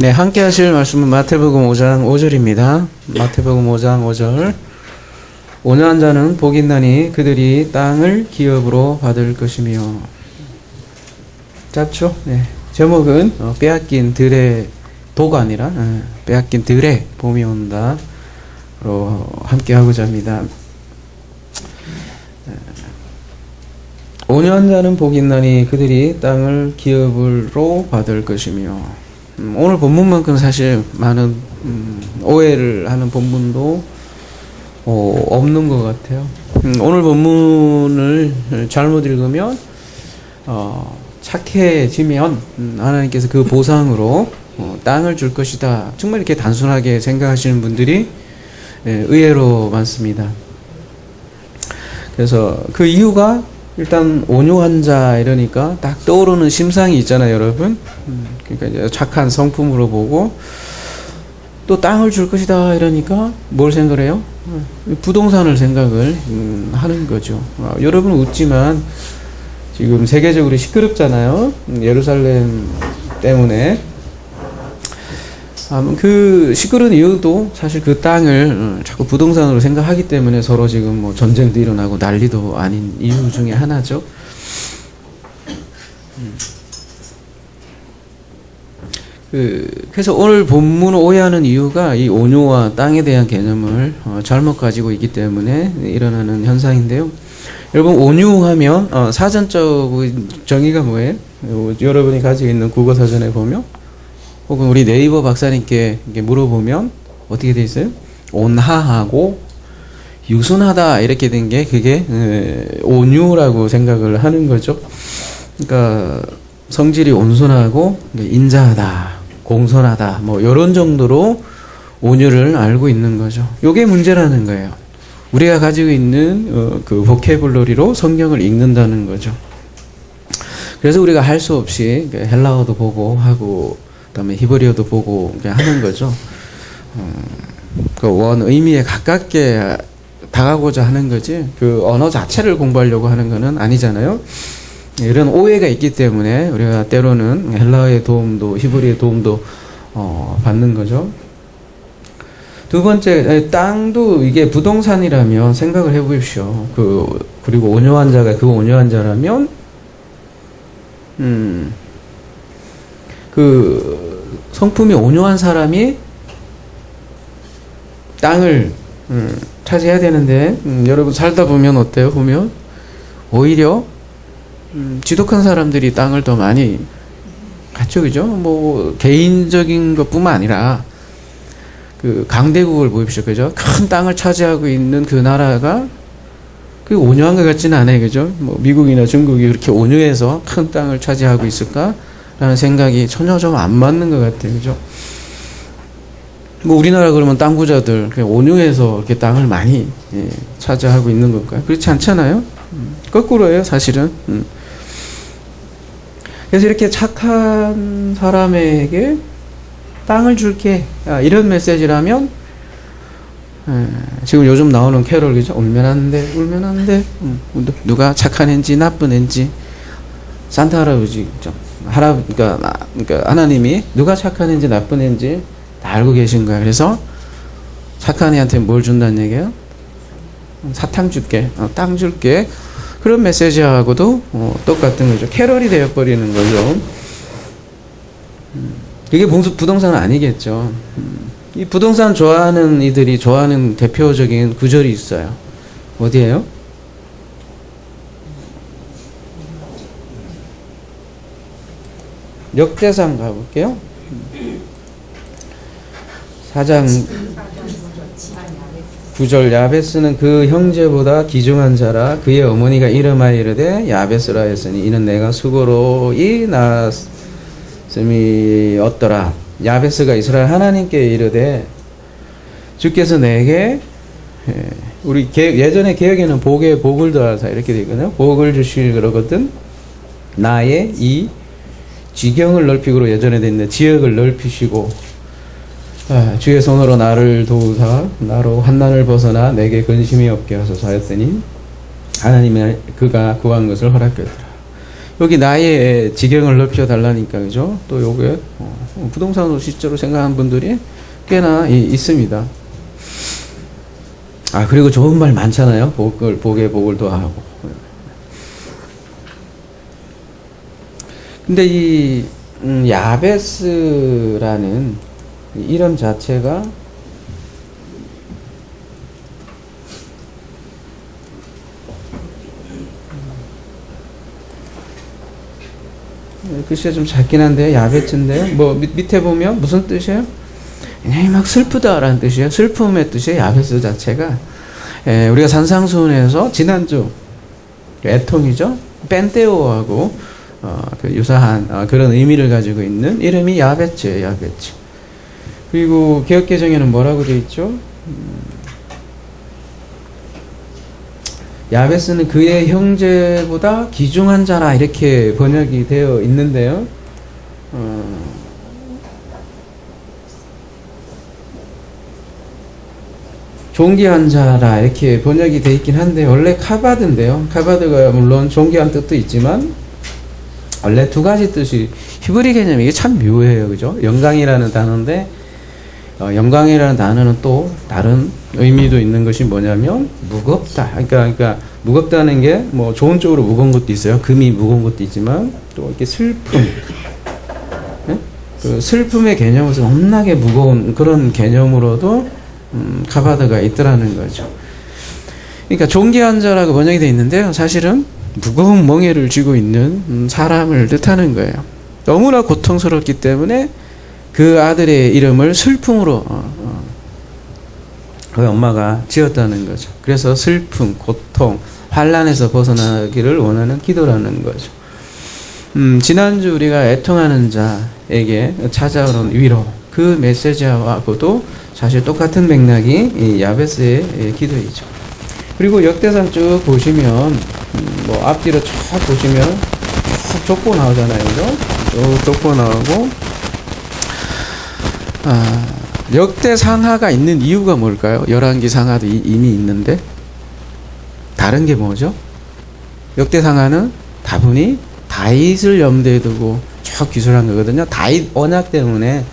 네, 함께 하실 말씀은 마태복음 5장 5절입니다. 마태복음 5장 5절. 온유한 자는 복이 있나니 그들이 땅을 기업으로 받을 것이며. 짧죠? 네. 제목은 빼앗긴 들의 도가 아니라 빼앗긴 들의 봄이 온다로 함께 하고자 합니다. 온유한 자는 복이 있나니 그들이 땅을 기업으로 받을 것이며. 오늘 본문만큼 사실 많은 오해를 하는 본문도 없는 것 같아요. 오늘 본문을 잘못 읽으면 착해지면 하나님께서 그 보상으로 땅을 줄 것이다. 정말 이렇게 단순하게 생각하시는 분들이 의외로 많습니다. 그래서 그 이유가 일단 온유한 자 이러니까 딱 떠오르는 심상이 있잖아요, 여러분. 그러니까 이제 착한 성품으로 보고 또 땅을 줄 것이다 이러니까 뭘 생각해요? 부동산을 생각을 하는 거죠. 여러분 웃지만 지금 세계적으로 시끄럽잖아요. 예루살렘 때문에. 그 시끄러운 이유도 사실 그 땅을 자꾸 부동산으로 생각하기 때문에 서로 지금 뭐 전쟁도 일어나고 난리도 아닌 이유 중에 하나죠. 그래서 오늘 본문을 오해하는 이유가 이 온유와 땅에 대한 개념을 잘못 가지고 있기 때문에 일어나는 현상인데요. 여러분, 온유하면 사전적인 정의가 뭐예요? 여러분이 가지고 있는 국어사전에 보면, 혹은 우리 네이버 박사님께 물어보면 어떻게 돼 있어요? 온화하고 유순하다 이렇게 된 게 그게 온유라고 생각을 하는 거죠. 그러니까 성질이 온순하고 인자하다, 공손하다, 뭐 이런 정도로 온유를 알고 있는 거죠. 이게 문제라는 거예요. 우리가 가지고 있는 그 보캐블러리로 성경을 읽는다는 거죠. 그래서 우리가 할 수 없이 헬라어도 보고 하고 그다음에 히브리어도 보고 하는 거죠. 그 원 의미에 가깝게 다가고자 하는 거지 그 언어 자체를 공부하려고 하는 거는 아니잖아요. 이런 오해가 있기 때문에 우리가 때로는 헬라어의 도움도 히브리어의 도움도 받는 거죠. 두 번째, 땅도 이게 부동산이라면 생각을 해보십시오. 그리고 온유한 자가 그 온유한 자라면 그 성품이 온유한 사람이 땅을 차지해야 되는데 여러분 살다 보면 어때요? 보면 오히려 지독한 사람들이 땅을 더 많이 갖죠, 그죠? 뭐 개인적인 것뿐만 아니라 그 강대국을 보십시오, 그죠? 큰 땅을 차지하고 있는 그 나라가 그 온유한 것 같지는 않아요, 그죠? 뭐 미국이나 중국이 그렇게 온유해서 큰 땅을 차지하고 있을까라는 생각이 전혀 좀 안 맞는 것 같아요, 그죠? 뭐 우리나라 그러면 땅 부자들 그냥 온유해서 이렇게 땅을 많이 차지하고 있는 걸까요? 그렇지 않잖아요. 거꾸로예요, 사실은. 그래서 이렇게 착한 사람에게 땅을 줄게, 이런 메시지라면 지금 요즘 나오는 캐롤, 그죠? 울면 안 돼, 울면 안 돼. 누가 착한 앤지 나쁜 앤지 산타 할아버지, 그죠? 그러니까 하나님이 누가 착한 앤지 나쁜 앤지 다 알고 계신 거야. 그래서 착한 애한테 뭘 준다는 얘기예요? 사탕 줄게, 땅 줄게. 그런 메시지하고도 똑같은 거죠. 캐럴이 되어버리는 거죠. 이게 부동산은 아니겠죠. 이 부동산 좋아하는 이들이 좋아하는 대표적인 구절이 있어요. 어디예요? 역대상 가볼게요. 4장 9절. 야베스는 그 형제보다 귀중한 자라. 그의 어머니가 이름하여 이르되 야베스라 했으니 이는 내가 수고로이 낳았음이 얻더라. 야베스가 이스라엘 하나님께 이르되 주께서 내게 우리 예전에 개혁에는 복에 복을 더하사 이렇게 되어 있거든요. 복을 주실 그러거든. 나의 이 지경을 넓히고 예전에 돼 있는데 지역을 넓히시고 주의 손으로 나를 도우사 나로 환난을 벗어나 내게 근심이 없게 하소서 하였으니 하나님이 그가 구한 것을 허락하더라. 여기 나의 지경을 넓혀달라니까, 그죠? 또 요게, 부동산으로 실제로 생각하는 분들이 꽤나 있습니다. 아, 그리고 좋은 말 많잖아요. 복에 복을 더하고. 근데 이, 야베스라는 이름 자체가 글씨가 좀 작긴 한데요. 야베츠인데요. 뭐 밑에 보면 무슨 뜻이에요? 그냥 막 슬프다라는 뜻이에요. 슬픔의 뜻이에요. 야베스 자체가. 우리가 산상수훈에서 지난주 애통이죠. 펜테오하고 그 유사한 그런 의미를 가지고 있는 이름이 야베츠예요. 야베츠. 그리고 개역개정에는 뭐라고 되어 있죠? 야베스는 그의 형제보다 귀중한 자라 이렇게 번역이 되어 있는데요. 존귀한 자라 이렇게 번역이 되어 있긴 한데 원래 카바드인데요. 카바드가 물론 존귀한 뜻도 있지만 원래 두 가지 뜻이 히브리 개념이 이게 참 묘해요. 그죠? 영광이라는 단어인데 영광이라는 단어는 또 다른 의미도 있는 것이 뭐냐면 무겁다. 그러니까 무겁다는 게 뭐 좋은 쪽으로 무거운 것도 있어요. 금이 무거운 것도 있지만 또 이렇게 슬픔, 네? 그 슬픔의 개념에서 엄나게 무거운 그런 개념으로도 카바드가 있더라는 거죠. 그러니까 존귀한 자라고 번역이 되어 있는데요. 사실은 무거운 멍에를 쥐고 있는 사람을 뜻하는 거예요. 너무나 고통스럽기 때문에 그 아들의 이름을 슬픔으로 그 엄마가 지었다는 거죠. 그래서 슬픔, 고통, 환난에서 벗어나기를 원하는 기도라는 거죠. 지난주 우리가 애통하는 자에게 찾아오는 위로, 그 메시지하고도 사실 똑같은 맥락이 이 야베스의 기도이죠. 그리고 역대상 쭉 보시면 뭐 앞뒤로 쭉 보시면 쭉 족보 나오잖아요. 그죠? 쭉 족보 나오고 역대 상하가 있는 이유가 뭘까요? 열왕기 상하도 이미 있는데 다른 게 뭐죠? 역대 상하는 다분히 다윗을 염두에 두고 쭉 기술한 거거든요. 다윗 언약 때문에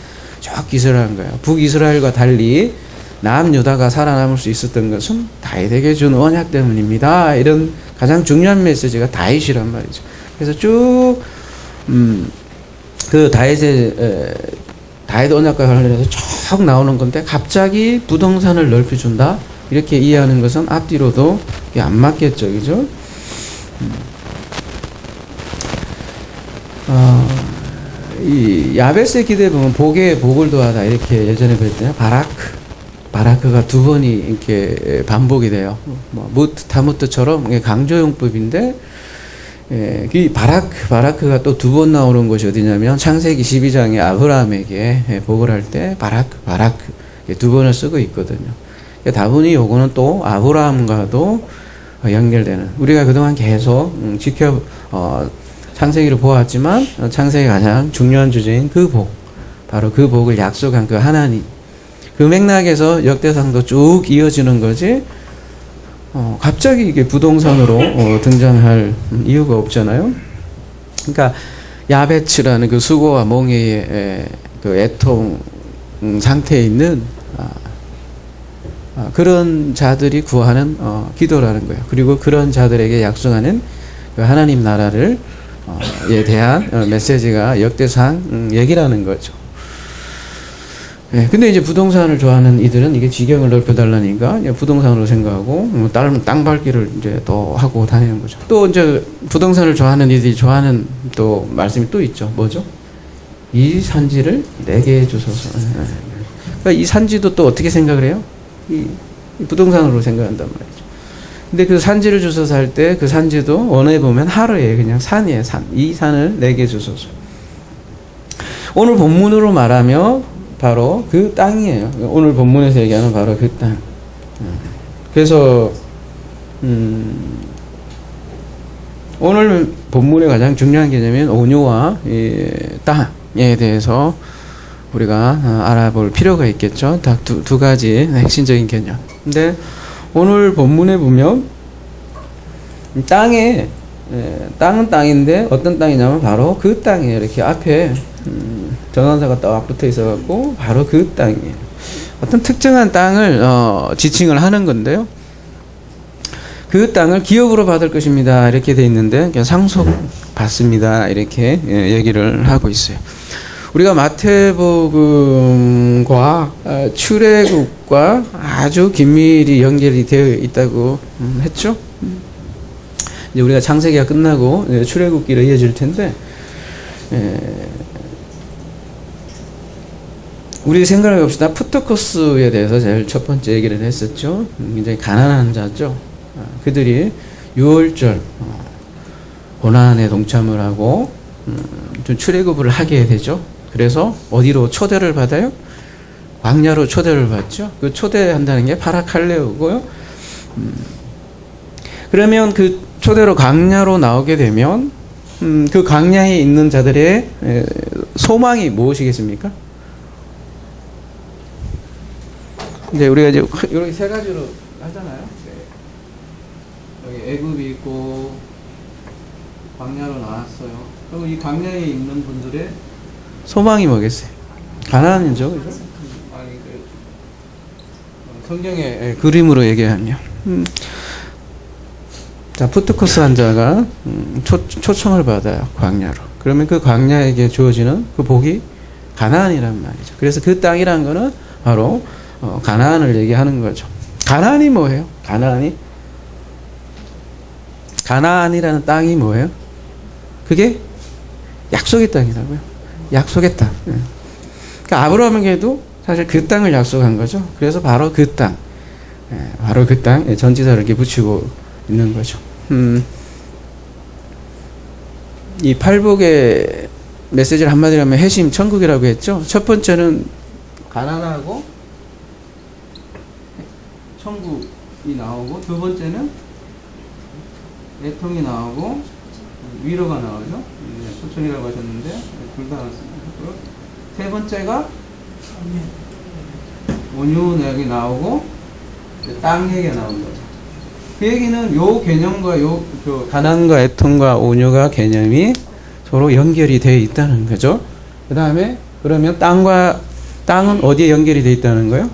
쭉 기술한 거예요. 북이스라엘과 달리 남유다가 살아남을 수 있었던 것은 다윗에게 준 언약 때문입니다. 이런 가장 중요한 메시지가 다윗이란 말이죠. 그래서 쭉 그 다윗 언약과 관련해서 쭉 나오는 건데 갑자기 부동산을 넓혀준다 이렇게 이해하는 것은 앞뒤로도 안 맞겠죠, 그죠? 이 야베스의 기도에 보면 복에 복을 더하다 이렇게 예전에 그랬잖아요. 바라크가 두 번이 이렇게 반복이 돼요. 뭐 무트 타무트처럼 강조용법인데 이 바라크가 또 두 번 나오는 곳이 어디냐면 창세기 12장에 아브라함에게 복을 할 때 바라크 두 번을 쓰고 있거든요. 다분히 요거는 또 아브라함과도 연결되는, 우리가 그동안 계속 창세기를 보았지만 창세기 가장 중요한 주제인 그 복, 바로 그 복을 약속한 그 하나님, 그 맥락에서 역대상도 쭉 이어지는 거지 갑자기 이게 부동산으로 등장할 이유가 없잖아요. 그러니까 야베츠라는 그 수고와 멍에의 그 애통 상태에 있는 그런 자들이 구하는 기도라는 거예요. 그리고 그런 자들에게 약속하는 그 하나님 나라를 에 대한 메시지가 역대상 얘기라는 거죠. 근데 이제 부동산을 좋아하는 이들은 이게 지경을 넓혀달라니까 부동산으로 생각하고 땅 밟기를 이제 또 하고 다니는 거죠. 또 이제 부동산을 좋아하는 이들이 좋아하는 또 말씀이 또 있죠. 뭐죠? 이 산지를 내게 주소서. 그러니까 이 산지도 또 어떻게 생각을 해요? 이 부동산으로 생각한단 말이죠. 근데 그 산지를 주소서 할 때 그 산지도 원어에 보면 하루에 그냥 산이에요. 산. 이 산을 내게 주소서. 오늘 본문으로 말하면 바로 그 땅이에요. 오늘 본문에서 얘기하는 바로 그 땅. 그래서 오늘 본문의 가장 중요한 개념은 온유와 이 땅에 대해서 우리가 알아볼 필요가 있겠죠. 딱 두 가지 핵심적인 개념. 근데 오늘 본문에 보면 땅에 땅은 땅인데 어떤 땅이냐면 바로 그 땅이에요. 이렇게 앞에 전원사가 딱 붙어 있어갖고 바로 그 땅이에요. 어떤 특정한 땅을 지칭을 하는 건데요. 그 땅을 기업으로 받을 것입니다. 이렇게 돼 있는데 상속 받습니다. 이렇게 얘기를 하고 있어요. 우리가 마태복음과 출애굽과 아주 긴밀히 연결이 되어 있다고 했죠. 이제 우리가 창세기가 끝나고 출애굽기로 이어질 텐데, 우리 생각해 봅시다. 푸트코스에 대해서 제일 첫 번째 얘기를 했었죠. 굉장히 가난한 자죠. 그들이 유월절 고난에 동참을 하고 좀 출애굽을 하게 되죠. 그래서 어디로 초대를 받아요? 광야로 초대를 받죠. 그 초대한다는 게 파라칼레오고요. 그러면 그 초대로 광야로 나오게 되면 그 광야에 있는 자들의 소망이 무엇이겠습니까? 이제 우리가 이제 이렇게 세 가지로 하잖아요. 여기 애굽이 있고 광야로 나왔어요. 그리고 이 광야에 있는 분들의 소망이 뭐겠어요? 가나안이죠, 그죠? 아니 그 성경의 그림으로 얘기하면, 자 푸트코스 한 자가 초청을 받아요, 광야로. 그러면 그 광야에게 주어지는 그 복이 가나안이란 말이죠. 그래서 그 땅이란 거는 바로 가나안을 얘기하는 거죠. 가나안이 뭐예요? 가나안이라는 땅이 뭐예요? 그게 약속의 땅이라고요. 약속의 땅. 그러니까 아브라함에게도 사실 그 땅을 약속한 거죠. 그래서 바로 그 땅, 바로 그 땅 전지사를 이렇게 붙이고 있는 거죠. 이 팔복의 메시지를 한마디로 하면 해심 천국이라고 했죠. 첫 번째는 가난하고 천국이 나오고, 두 번째는 애통이 나오고 위로가 나오죠. 초청이라고 하셨는데 둘 다 나왔습니다. 세 번째가 온유력이 나오고 땅 얘기가 나온 거죠. 그 얘기는 요 개념과 그 가난과 애통과 온유가 개념이 서로 연결이 되어 있다는 거죠. 그 다음에 그러면 땅은 어디에 연결이 되어 있다는 거예요?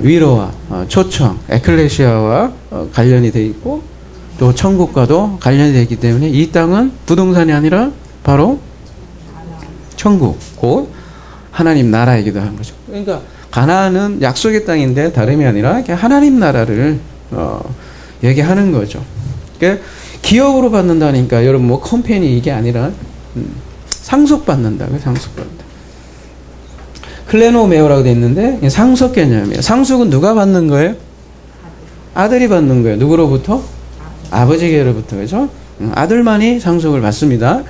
위로와 초청, 에클레시아와 관련이 되어 있고, 또 천국과도 관련이 되어 있기 때문에 이 땅은 부동산이 아니라 바로 천국, 곧 하나님 나라이기도 한 거죠. 그러니까 가나안은 약속의 땅인데 다름이 아니라 하나님 나라를 얘기하는 거죠. 그러니까 기업으로 받는다니까 여러분 뭐 컴퍼니 이게 아니라 상속받는다고요. 상속받는다. 클레노메오라고 되어 있는데 상속 개념이에요. 상속은 누가 받는 거예요? 아들이 받는 거예요. 누구로부터? 아버지께로부터. 그죠? 아들만이 상속을 받습니다.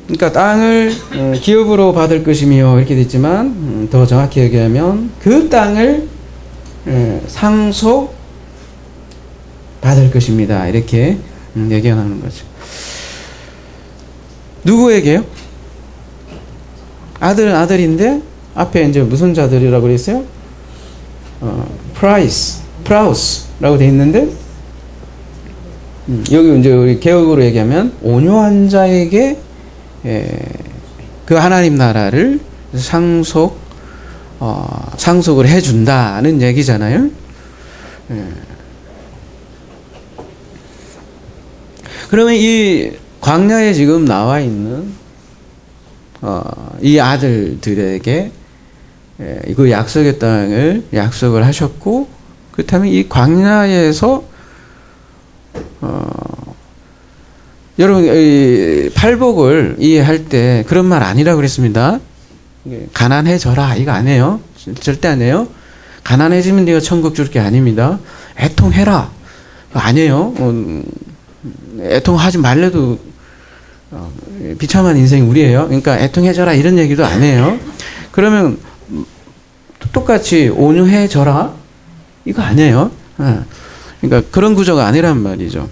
그러니까 땅을 기업으로 받을 것이며 이렇게 됐지만, 더 정확히 얘기하면 그 땅을 상속 받을 것입니다. 이렇게 얘기하는 거죠. 누구에게요? 아들은 아들인데 앞에 이제 무슨 자들이라고 그랬어요? 프라우스라고 돼 있는데, 여기 이제 우리 개혁으로 얘기하면 온유한 자에게 그 하나님 나라를 상속을 해준다는 얘기잖아요. 그러면 이 광야에 지금 나와 있는 이 아들들에게 그 약속의 땅을 약속을 하셨고, 그렇다면 이 광야에서 여러분 이 팔복을 이해할 때 그런 말 아니라고 그랬습니다. 가난해져라 이거 아니에요. 절대 아니에요. 가난해지면 네가 천국 줄 게 아닙니다. 애통해라 아니에요. 애통하지 말래도 비참한 인생이 우리예요. 그러니까 애통해져라 이런 얘기도 안 해요. 그러면 똑같이 온유해져라 이거 아니에요. 그러니까 그런 구조가 아니란 말이죠.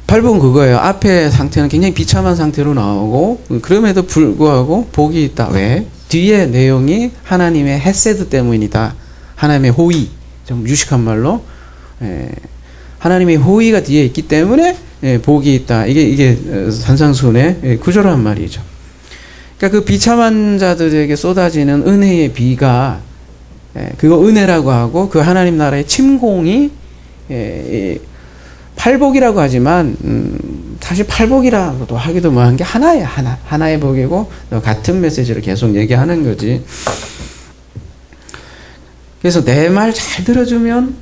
팔복은 그거예요. 앞에 상태는 굉장히 비참한 상태로 나오고, 그럼에도 불구하고 복이 있다. 왜? 뒤에 내용이 하나님의 헤세드 때문이다. 하나님의 호의, 좀 유식한 말로 예, 하나님의 호의가 뒤에 있기 때문에 예, 복이 있다. 이게 산상수훈의 예, 구조란 말이죠. 그러니까 그 비참한 자들에게 쏟아지는 은혜의 비가 예, 그거 은혜라고 하고 그 하나님 나라의 침공이 예, 팔복이라고 하지만 사실 팔복이라고도 하기도 뭐한 게 하나의 복이고 같은 메시지를 계속 얘기하는 거지. 그래서 내 말 잘 들어주면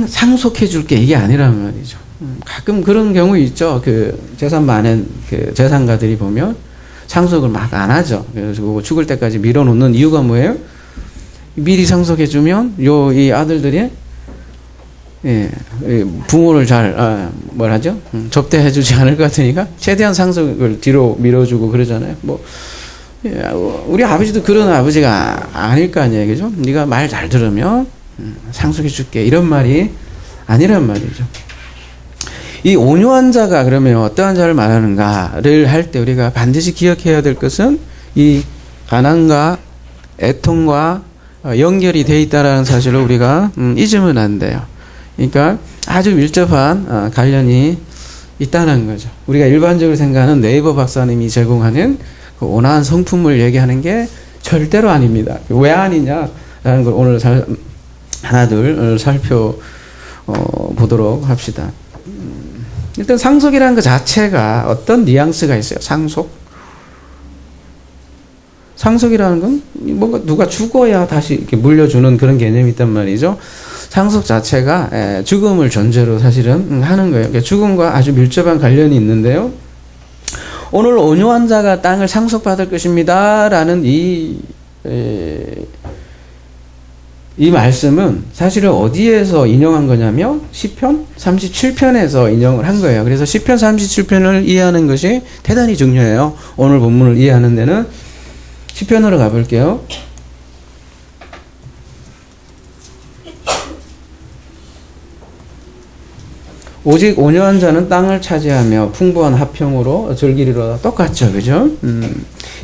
상속해 줄게 이게 아니란 말이죠. 가끔 그런 경우 있죠. 그 재산 많은 그 재산가들이 보면 상속을 막 안 하죠. 그래서 죽을 때까지 밀어놓는 이유가 뭐예요? 미리 상속해 주면 이 아들들이 예, 부모를 잘 뭐라죠? 접대해 주지 않을 것 같으니까 최대한 상속을 뒤로 밀어주고 그러잖아요. 뭐 예, 우리 아버지도 그런 아버지가 아닐 거 아니에요, 그죠? 네가 말 잘 들으면 상속해 줄게 이런 말이 아니란 말이죠. 이 온유한 자가 그러면 어떠한 자를 말하는가를 할 때 우리가 반드시 기억해야 될 것은 이 가난과 애통과 연결이 돼 있다라는 사실을 우리가 잊으면 안 돼요. 그러니까 아주 밀접한 관련이 있다는 거죠. 우리가 일반적으로 생각하는 네이버 박사님이 제공하는 그 온화한 성품을 얘기하는 게 절대로 아닙니다. 왜 아니냐라는 걸 오늘 하나둘 살펴보도록 합시다. 일단 상속이라는 것 자체가 어떤 뉘앙스가 있어요. 상속이라는 건 뭔가 누가 죽어야 다시 이렇게 물려주는 그런 개념이 있단 말이죠. 상속 자체가 죽음을 전제로 사실은 하는 거예요. 그러니까 죽음과 아주 밀접한 관련이 있는데요. 오늘 온유한 자가 땅을 상속받을 것입니다. 라는 이 말씀은 사실은 어디에서 인용한 거냐면 시편 37편에서 인용을 한 거예요. 그래서 시편 37편을 이해하는 것이 대단히 중요해요. 오늘 본문을 이해하는 데는 시편으로 가볼게요. 오직 온유한 자는 땅을 차지하며 풍부한 화평으로 즐기리로다. 똑같죠, 그죠?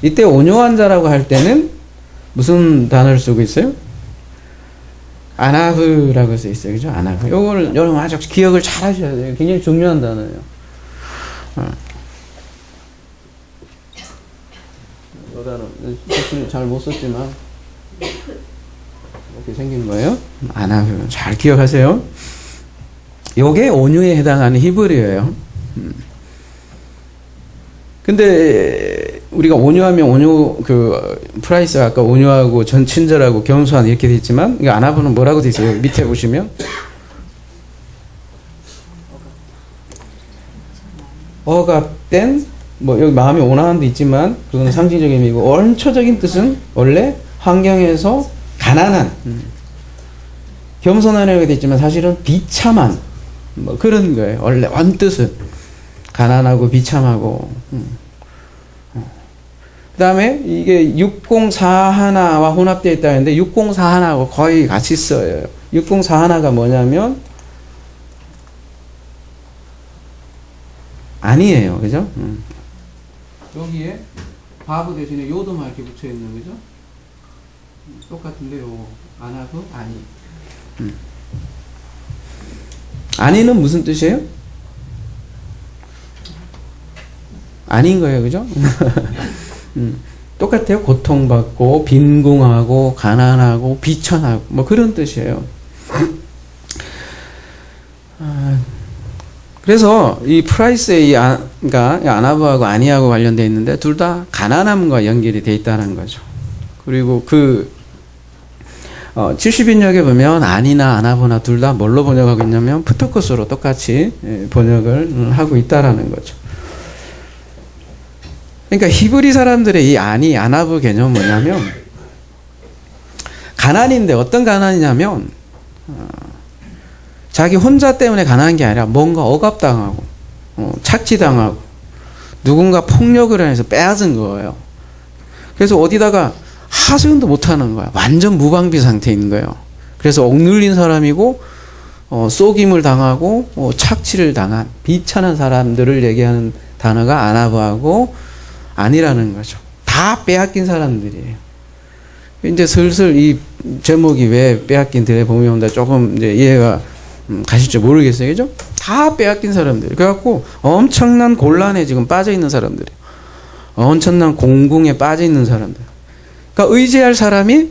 이때 온유한 자라고 할 때는 무슨 단어를 쓰고 있어요? 아나흐라고 써 있어요, 그죠? 아나흐. 요거를 여러분 아주 기억을 잘 하셔야 돼요. 굉장히 중요한 단어예요. 이 단어 잘 못 썼지만 이렇게 생긴 거예요. 아나흐 잘 기억하세요. 요게 온유에 해당하는 히브리어예요. 근데 우리가 온유하면 프라이스가 아까 온유하고 친절하고 겸손한 이렇게 돼 있지만 이거 아나브는 뭐라고 돼 있어요? 밑에 보시면 억압된 뭐 여기 마음이 온화한 데 있지만 그건 상징적인 의미고 원초적인 뜻은 원래 환경에서 가난한 겸손하려고 돼 있지만 사실은 비참한 뭐 그런 거예요. 원래 원뜻은 가난하고 비참하고. 그 다음에 이게 6041와 혼합되어 있다 했는데 6041하고 거의 같이 써요. 6041가 뭐냐면 아니에요, 그죠? 여기에 바브 대신에 요도만 이렇게 붙여 있는 거죠? 똑같은데 요 안 하고 아니. 아니는 무슨 뜻이에요? 아닌 거예요, 그죠? 똑같아요. 고통받고 빈궁하고 가난하고 비천하고 뭐 그런 뜻이에요. 그래서 이 프라이스의 그러니까 아나브하고 아니하고 관련되어 있는데 둘 다 가난함과 연결이 되어 있다는 거죠. 그리고 70인역에 보면 아니나 아나브나 둘 다 뭘로 번역하고 있냐면 프토코스로 똑같이 번역을 하고 있다라는 거죠. 그러니까 히브리 사람들의 이 아나브 개념은 뭐냐면 가난인데 어떤 가난이냐면 자기 혼자 때문에 가난한 게 아니라 뭔가 억압당하고 착취당하고 누군가 폭력을 해서 빼앗은 거예요. 그래서 어디다가 하소연도 못하는 거야. 완전 무방비 상태인 거예요. 그래서 억눌린 사람이고 속임을 당하고 착취를 당한 비천한 사람들을 얘기하는 단어가 아나브하고 아니라는 거죠. 다 빼앗긴 사람들이에요. 이제 슬슬 이 제목이 왜 빼앗긴 들에 보면 조금 이제 이해가 가실지 모르겠어요. 그죠? 다 빼앗긴 사람들. 그래갖고 엄청난 곤란에 지금 빠져 있는 사람들이. 엄청난 공궁에 빠져 있는 사람들. 그러니까 의지할 사람이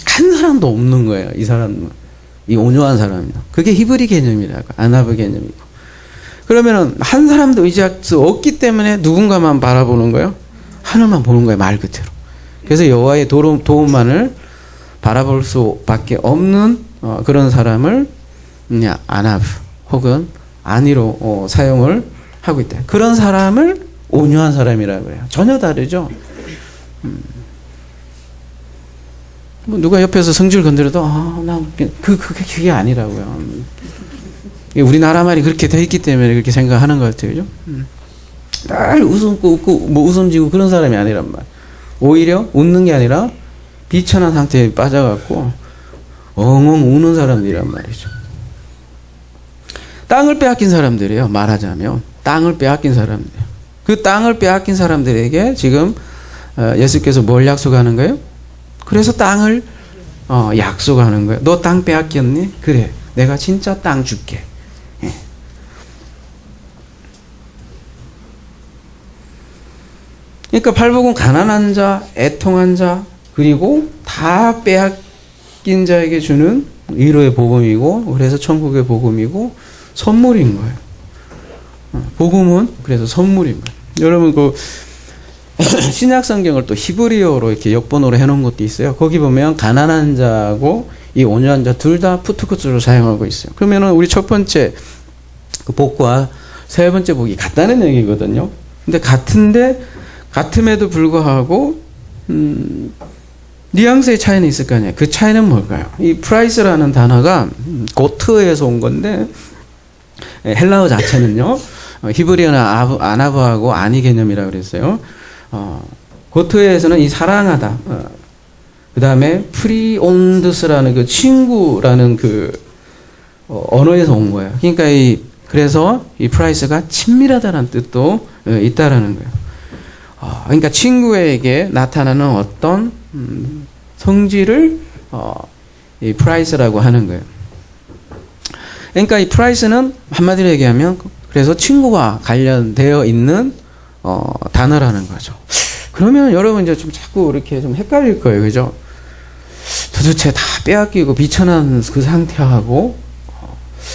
한 사람도 없는 거예요. 이 사람은. 이 온유한 사람입니다. 그게 히브리 개념이라고. 아나브 개념이고. 그러면은 한 사람도 의지할 수 없기 때문에 누군가만 바라보는 거예요. 하늘만 보는 거예요. 말 그대로. 그래서 여호와의 도움만을 바라볼 수밖에 없는 그런 사람을 아나브 혹은 안위로 사용을 하고 있다. 그런 사람을 온유한 사람이라고 해요. 전혀 다르죠. 뭐 누가 옆에서 성질 건드려도 그게 아니라고요. 우리나라 말이 그렇게 돼 있기 때문에 그렇게 생각하는 것 같아요. 그죠? 날 웃음고 웃고 뭐 웃음 지고 그런 사람이 아니란 말. 오히려 웃는 게 아니라 비천한 상태에 빠져갖고 엉엉 우는 사람들이란 말이죠. 땅을 빼앗긴 사람들이에요. 말하자면 땅을 빼앗긴 사람들. 그 땅을 빼앗긴 사람들에게 지금 예수께서 뭘 약속하는 거예요? 그래서 땅을 약속하는 거예요. 너 땅 빼앗겼니? 그래, 내가 진짜 땅 줄게. 예. 그러니까 팔복은 가난한 자, 애통한 자, 그리고 다 빼앗긴 자에게 주는 위로의 복음이고, 그래서 천국의 복음이고 선물인 거예요. 복음은 그래서 선물인 거예요. 여러분 그 신약 성경을 또 히브리어로 이렇게 역번호로 해놓은 것도 있어요. 거기 보면 가난한 자하고 이 온유한 자 둘 다 푸트코스로 사용하고 있어요. 그러면은 우리 첫 번째 그 복과 세 번째 복이 같다는 얘기거든요. 근데 같음에도 불구하고 뉘앙스의 차이는 있을 거 아니에요. 그 차이는 뭘까요? 이 프라이스라는 단어가 고트에서 온 건데 헬라어 자체는요. 히브리어는 아나브하고 아니 개념이라고 그랬어요. 고트에서는 이 사랑하다. 그 다음에 프리온드스라는 그 친구라는 그 언어에서 온 거예요. 그러니까 그래서 이 프라이스가 친밀하다는 뜻도 있다라는 거예요. 그러니까 친구에게 나타나는 어떤 성질을 이 프라이스라고 하는 거예요. 그러니까 이 프라이스는 한마디로 얘기하면 그래서 친구와 관련되어 있는 단어라는 거죠. 그러면 여러분 이제 좀 자꾸 이렇게 좀 헷갈릴 거예요. 그죠? 도대체 다 빼앗기고 비천한 그 상태하고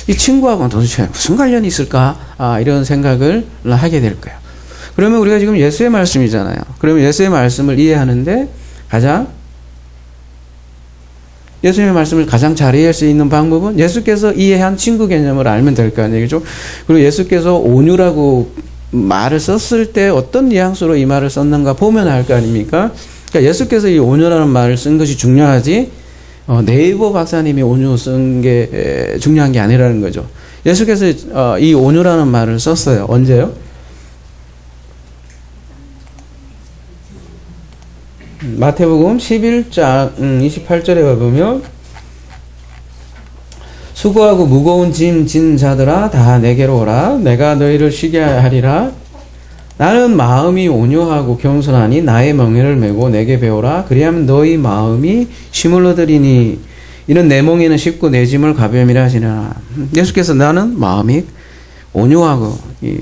이 친구하고는 도대체 무슨 관련이 있을까? 이런 생각을 하게 될 거예요. 그러면 우리가 지금 예수의 말씀이잖아요. 그러면 예수의 말씀을 이해하는데 예수님의 말씀을 가장 잘 이해할 수 있는 방법은 예수께서 이해한 친구 개념을 알면 될 거 아니에요. 그죠? 그리고 예수께서 온유라고 말을 썼을 때 어떤 뉘앙스로 이 말을 썼는가 보면 알 거 아닙니까? 그러니까 예수께서 이 온유라는 말을 쓴 것이 중요하지 네이버 박사님이 온유 쓴 게 중요한 게 아니라는 거죠. 예수께서 이 온유라는 말을 썼어요. 언제요? 마태복음 11장 28절에 보면 수고하고 무거운 짐 진 자들아 다 내게로 오라 내가 너희를 쉬게 하리라 나는 마음이 온유하고 겸손하니 나의 멍에를 메고 내게 배우라 그리하면 너희 마음이 쉼을 얻으리니 이는 내 멍에는 쉽고 내 짐을 가벼움이라 하시나. 예수께서 나는 마음이 온유하고 이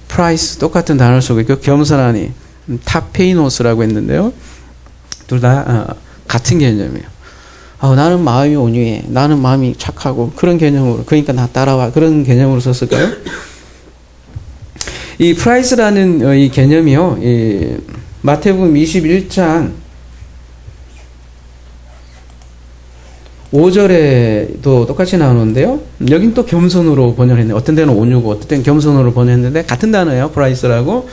프라이스 똑같은 단어 속에 그 겸손하니 타페이노스라고 했는데요. 둘 다 같은 개념이에요. 나는 마음이 온유해. 나는 마음이 착하고 그런 개념으로 그러니까 나 따라와 그런 개념으로 썼을까요? 이 프라이스라는 이 개념이요. 이 마태복음 21장 5절에도 똑같이 나오는데요. 여긴 또 겸손으로 번역했네요. 어떤 데는 온유고 어떤 데는 겸손으로 번역했는데 같은 단어예요. 프라이스라고.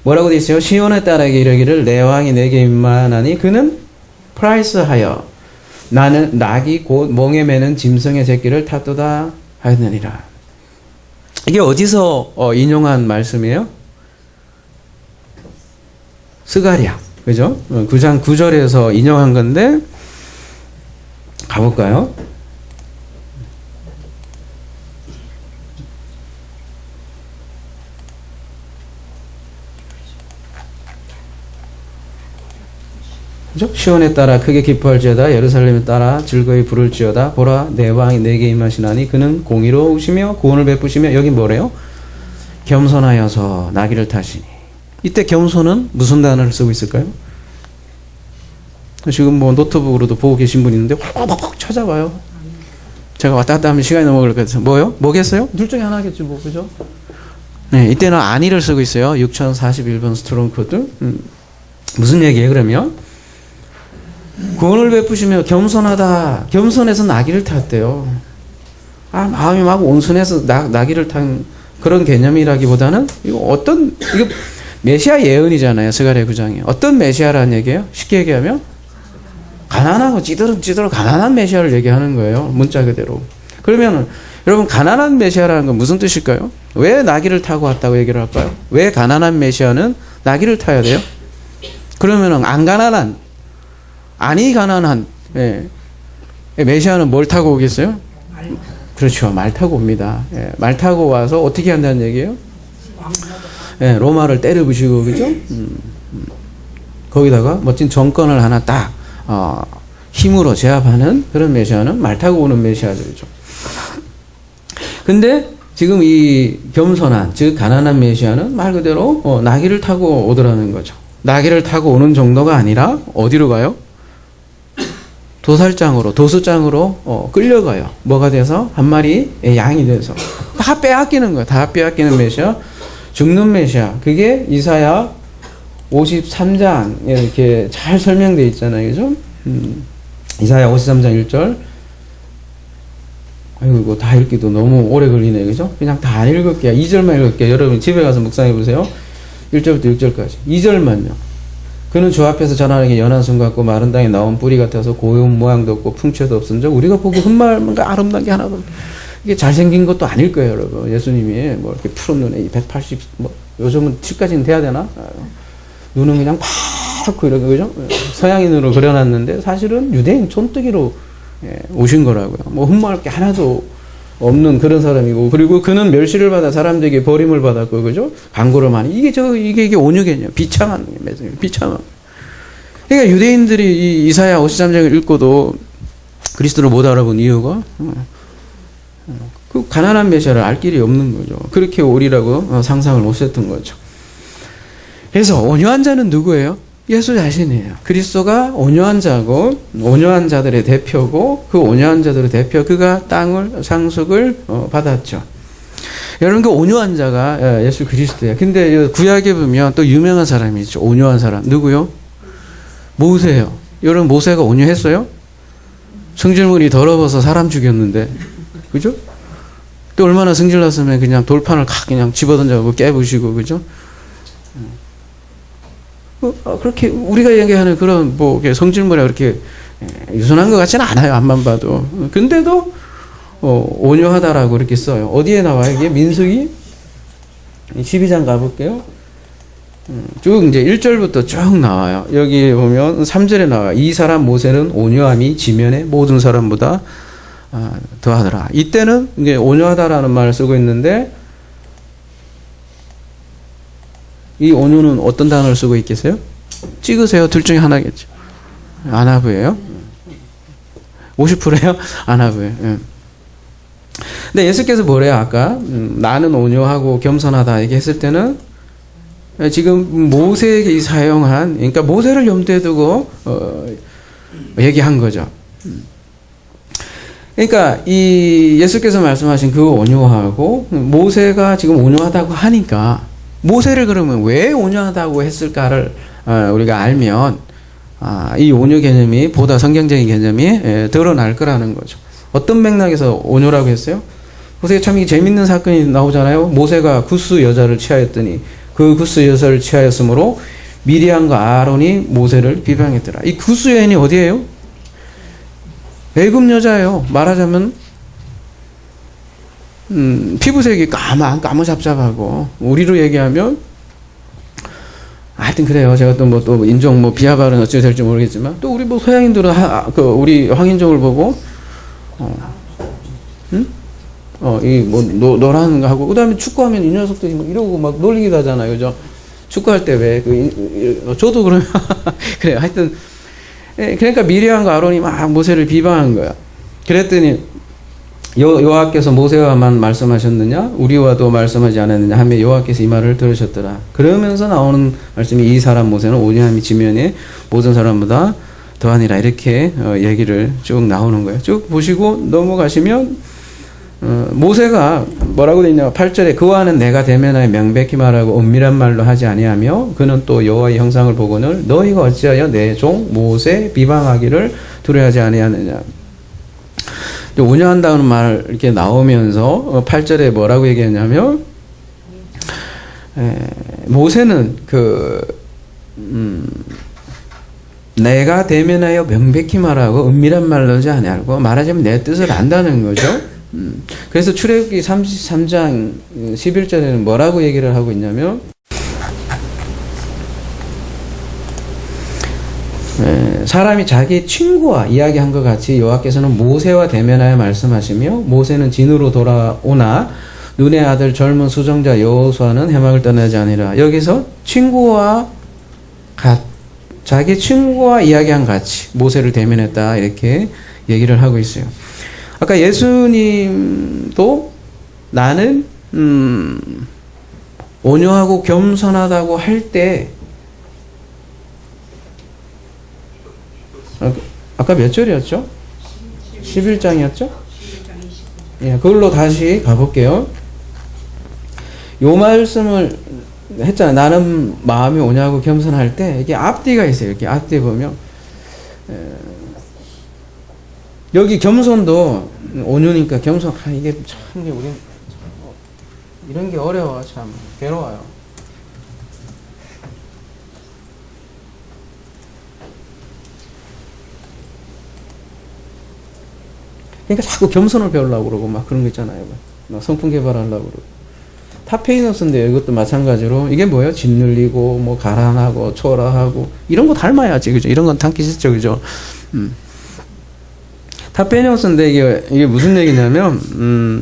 뭐라고 되어 있어요? 시온의 딸에게 이르기를 내 왕이 내게 임만하니 그는 프라이스하여 나는 낙이 곧 멍에 매는 짐승의 새끼를 탔도다 하였느니라. 이게 어디서 인용한 말씀이에요? 스가랴. 그죠? 9장 9절에서 인용한 건데 가볼까요? 그죠? 시온에 따라 크게 기뻐할지어다. 예루살렘에 따라 즐거이 부를지어다. 보라, 내 왕이 내게 임하시나니 그는 공의로우시며 구원을 베푸시며, 여기 뭐래요? 겸손하여서 나귀를 타시니. 이때 겸손은 무슨 단어를 쓰고 있을까요? 지금 뭐 노트북으로도 보고 계신 분 있는데 팍팍 찾아봐요. 제가 왔다 갔다 하면 시간이 너무 걸릴 것 같아서. 뭐요? 뭐겠어요? 둘 중에 하나겠지 뭐. 그죠? 네, 이때는 아니를 쓰고 있어요. 6041번 스트롱 코드. 무슨 얘기예요 그러면? 구원을 베푸시며 겸손하다. 겸손해서 나귀를 탔대요. 마음이 막 온순해서 나귀를 탄 그런 개념이라기보다는 이거 메시아 예언이잖아요. 스가랴 9장에. 어떤 메시아라는 얘기예요? 쉽게 얘기하면 가난하고 찌들어 가난한 메시아를 얘기하는 거예요. 문자 그대로. 그러면 여러분, 가난한 메시아라는 건 무슨 뜻일까요? 왜 나귀를 타고 왔다고 얘기를 할까요? 왜 가난한 메시아는 나귀를 타야 돼요? 그러면 아니 가난한 메시아는 뭘 타고 오겠어요? 그렇죠. 말 타고 옵니다. 말 타고 와서 어떻게 한다는 얘기예요? 로마를 때려 부시고, 그죠? 거기다가 멋진 정권을 하나 딱 힘으로 제압하는 그런 메시아는 말 타고 오는 메시아들이죠. 근데 지금 이 겸손한, 즉 가난한 메시아는 말 그대로 나귀를 타고 오더라는 거죠. 나귀를 타고 오는 정도가 아니라 어디로 가요? 도수장으로 끌려가요. 뭐가 돼서? 한 마리 양이 돼서. 다 빼앗기는 거예요. 다 빼앗기는 메시아. 죽는 메시아. 그게 이사야 53장 이렇게 잘 설명되어 있잖아요. 그죠? 이사야 53장 1절. 아이고, 이거 다 읽기도 너무 오래 걸리네. 그죠? 그냥 다 안 읽을게요. 2절만 읽을게요. 여러분 집에 가서 묵상해 보세요. 1절부터 6절까지. 2절만요. 그는 주 앞에서 전하에게 연한 손 같고 마른 땅에 나온 뿌리 같아서 고운 모양도 없고 풍채도 없은 적, 우리가 보고 흠말뭔가 아름다운 게 하나도 없고, 이게 잘생긴 것도 아닐 거예요, 여러분. 예수님이 뭐 이렇게 푸른 눈에 180, 뭐 요즘은 7까지는 돼야 되나? 눈은 그냥 파랗고 이렇게, 그죠? 서양인으로 그려놨는데 사실은 유대인 촌뜨기로 오신 거라고요. 뭐 흠모할 게 하나도 없는 그런 사람이고, 그리고 그는 멸시를 받아 사람들에게 버림을 받았고, 그죠? 강고를 많이. 이게 온유개념. 비참한 거예요. 비참한. 그러니까 유대인들이 이 이사야 53장을 읽고도 그리스도를 못 알아본 이유가, 그 가난한 메시아를 알 길이 없는 거죠. 그렇게 오리라고 상상을 못 했던 거죠. 그래서 온유한 자는 누구예요? 예수 자신이에요. 그리스도가 온유한 자고, 온유한 자들의 대표고, 그 온유한 자들의 대표, 그가 땅을, 상속을 받았죠. 여러분, 그 온유한 자가 예수 그리스도예요. 근데 구약에 보면 또 유명한 사람이 있죠. 온유한 사람. 누구요? 모세요. 여러분, 모세가 온유했어요? 성질문이 더러워서 사람 죽였는데. 그죠? 또 얼마나 성질났으면 그냥 돌판을 그냥 집어던져고 깨부시고, 그죠? 그렇게 우리가 얘기하는 그런 뭐 성질물이 그렇게 유순한 것 같지는 않아요. 앞만 봐도. 근데도 온유하다라고 이렇게 써요. 어디에 나와요? 이게 민수기 12장 가볼게요. 쭉 이제 1절부터 쭉 나와요. 여기 보면 3절에 나와요. 이 사람 모세는 온유함이 지면의 모든 사람보다 더하더라. 이때는 이제 온유하다라는 말을 쓰고 있는데, 이 온유는 어떤 단어를 쓰고 있겠어요? 찍으세요. 둘 중에 하나겠죠. 아나브예요. 50%예요? 아나브예요. 예. 근데 예수께서 뭐래요? 아까 나는 온유하고 겸손하다 얘기했을 때는 지금 모세에게 사용한, 그러니까 모세를 염두에 두고 얘기한 거죠. 그러니까 이 예수께서 말씀하신 그 온유하고 모세가 지금 온유하다고 하니까, 모세를 그러면 왜 온유하다고 했을까를 우리가 알면 이 온유 개념이 보다 성경적인 개념이 드러날 거라는 거죠. 어떤 맥락에서 온유라고 했어요? 모세가 참 재밌는 사건이 나오잖아요. 모세가 구스 여자를 취하였더니 그 구스 여자를 취하였으므로 미리암과 아론이 모세를 비방했더라. 이 구스 여인이 어디예요? 애굽 여자예요. 말하자면 피부색이 까무잡잡하고, 우리로 얘기하면, 하여튼 그래요. 제가 또 인종 비하 발언 어찌 될지 모르겠지만, 또 우리 서양인들은 우리 황인종을 보고, 노란 거 하고, 그 다음에 축구하면 이 녀석들이 이러고 막 놀리기도 하잖아요. 그죠? 축구할 때 왜, 저도 그러면, 그래요. 하여튼, 그러니까 미리암과 아론이 막 모세를 비방한 거야. 그랬더니 여호와께서 모세와만 말씀하셨느냐 우리와도 말씀하지 않았느냐 하며 여호와께서 이 말을 들으셨더라. 그러면서 나오는 말씀이 이 사람 모세는 온유함이 지면에 모든 사람보다 더하니라 이렇게 얘기를 쭉 나오는 거예요. 쭉 보시고 넘어가시면 모세가 뭐라고 되어 있냐 8절에 그와는 내가 대면하여 명백히 말하고 은밀한 말로 하지 아니하며 그는 또 여호와의 형상을 보거늘 너희가 어찌하여 내 종 모세 비방하기를 두려워하지 아니하느냐. 온유한다는 말 이렇게 나오면서 8절에 뭐라고 얘기했냐면 모세는 내가 대면하여 명백히 말하고 은밀한 말로 하지 아니하고 말하자면 내 뜻을 안다는 거죠. 그래서 출애굽기 33장 11절에는 뭐라고 얘기를 하고 있냐면 사람이 자기 친구와 이야기한 것 같이 여호와께서는 모세와 대면하여 말씀하시며 모세는 진으로 돌아오나 눈의 아들 젊은 수정자 여호수아는 해막을 떠나지 아니라. 여기서 자기 친구와 이야기한 같이 모세를 대면했다 이렇게 얘기를 하고 있어요. 아까 예수님도 나는 온유하고 겸손하다고 할 때 아까 몇 절이었죠? 11장이었죠? 예, 그걸로 다시 가볼게요. 요 말씀을 했잖아요. 나는 마음이 온유하고 겸손할 때 이게 앞뒤가 있어요. 이렇게 앞뒤에 보면 여기 겸손도 온유니까 겸손. 이게 참 우리 이런 게 어려워. 참 괴로워요. 그러니까 자꾸 겸손을 배우려고 그러고 막 그런 거 있잖아요. 막 성품 개발하려고 그러고. 타페이너스인데 이것도 마찬가지로 이게 뭐예요? 짓눌리고 뭐 가란하고 초라하고 이런 거 닮아야지, 그죠? 이런 건 닮기 싫죠, 그죠? 타페이너스인데 이게 무슨 얘기냐면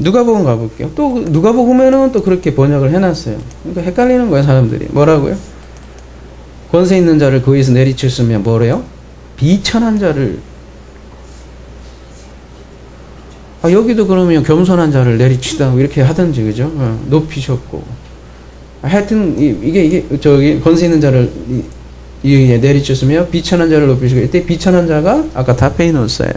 누가복음 가볼게요. 또 누가복음에는 또 그렇게 번역을 해놨어요. 그러니까 헷갈리는 거예요, 사람들이. 뭐라고요? 권세 있는 자를 그 위에서 내리쳤으면 뭐래요? 비천한 자를. 여기도 그러면 겸손한 자를 내리치다 이렇게 하든지, 그죠? 높이셨고. 하여튼 이게 저기 권세 있는 자를 내리쳤으며 비천한 자를 높이시고, 이때 비천한 자가 아까 타페이노스예요.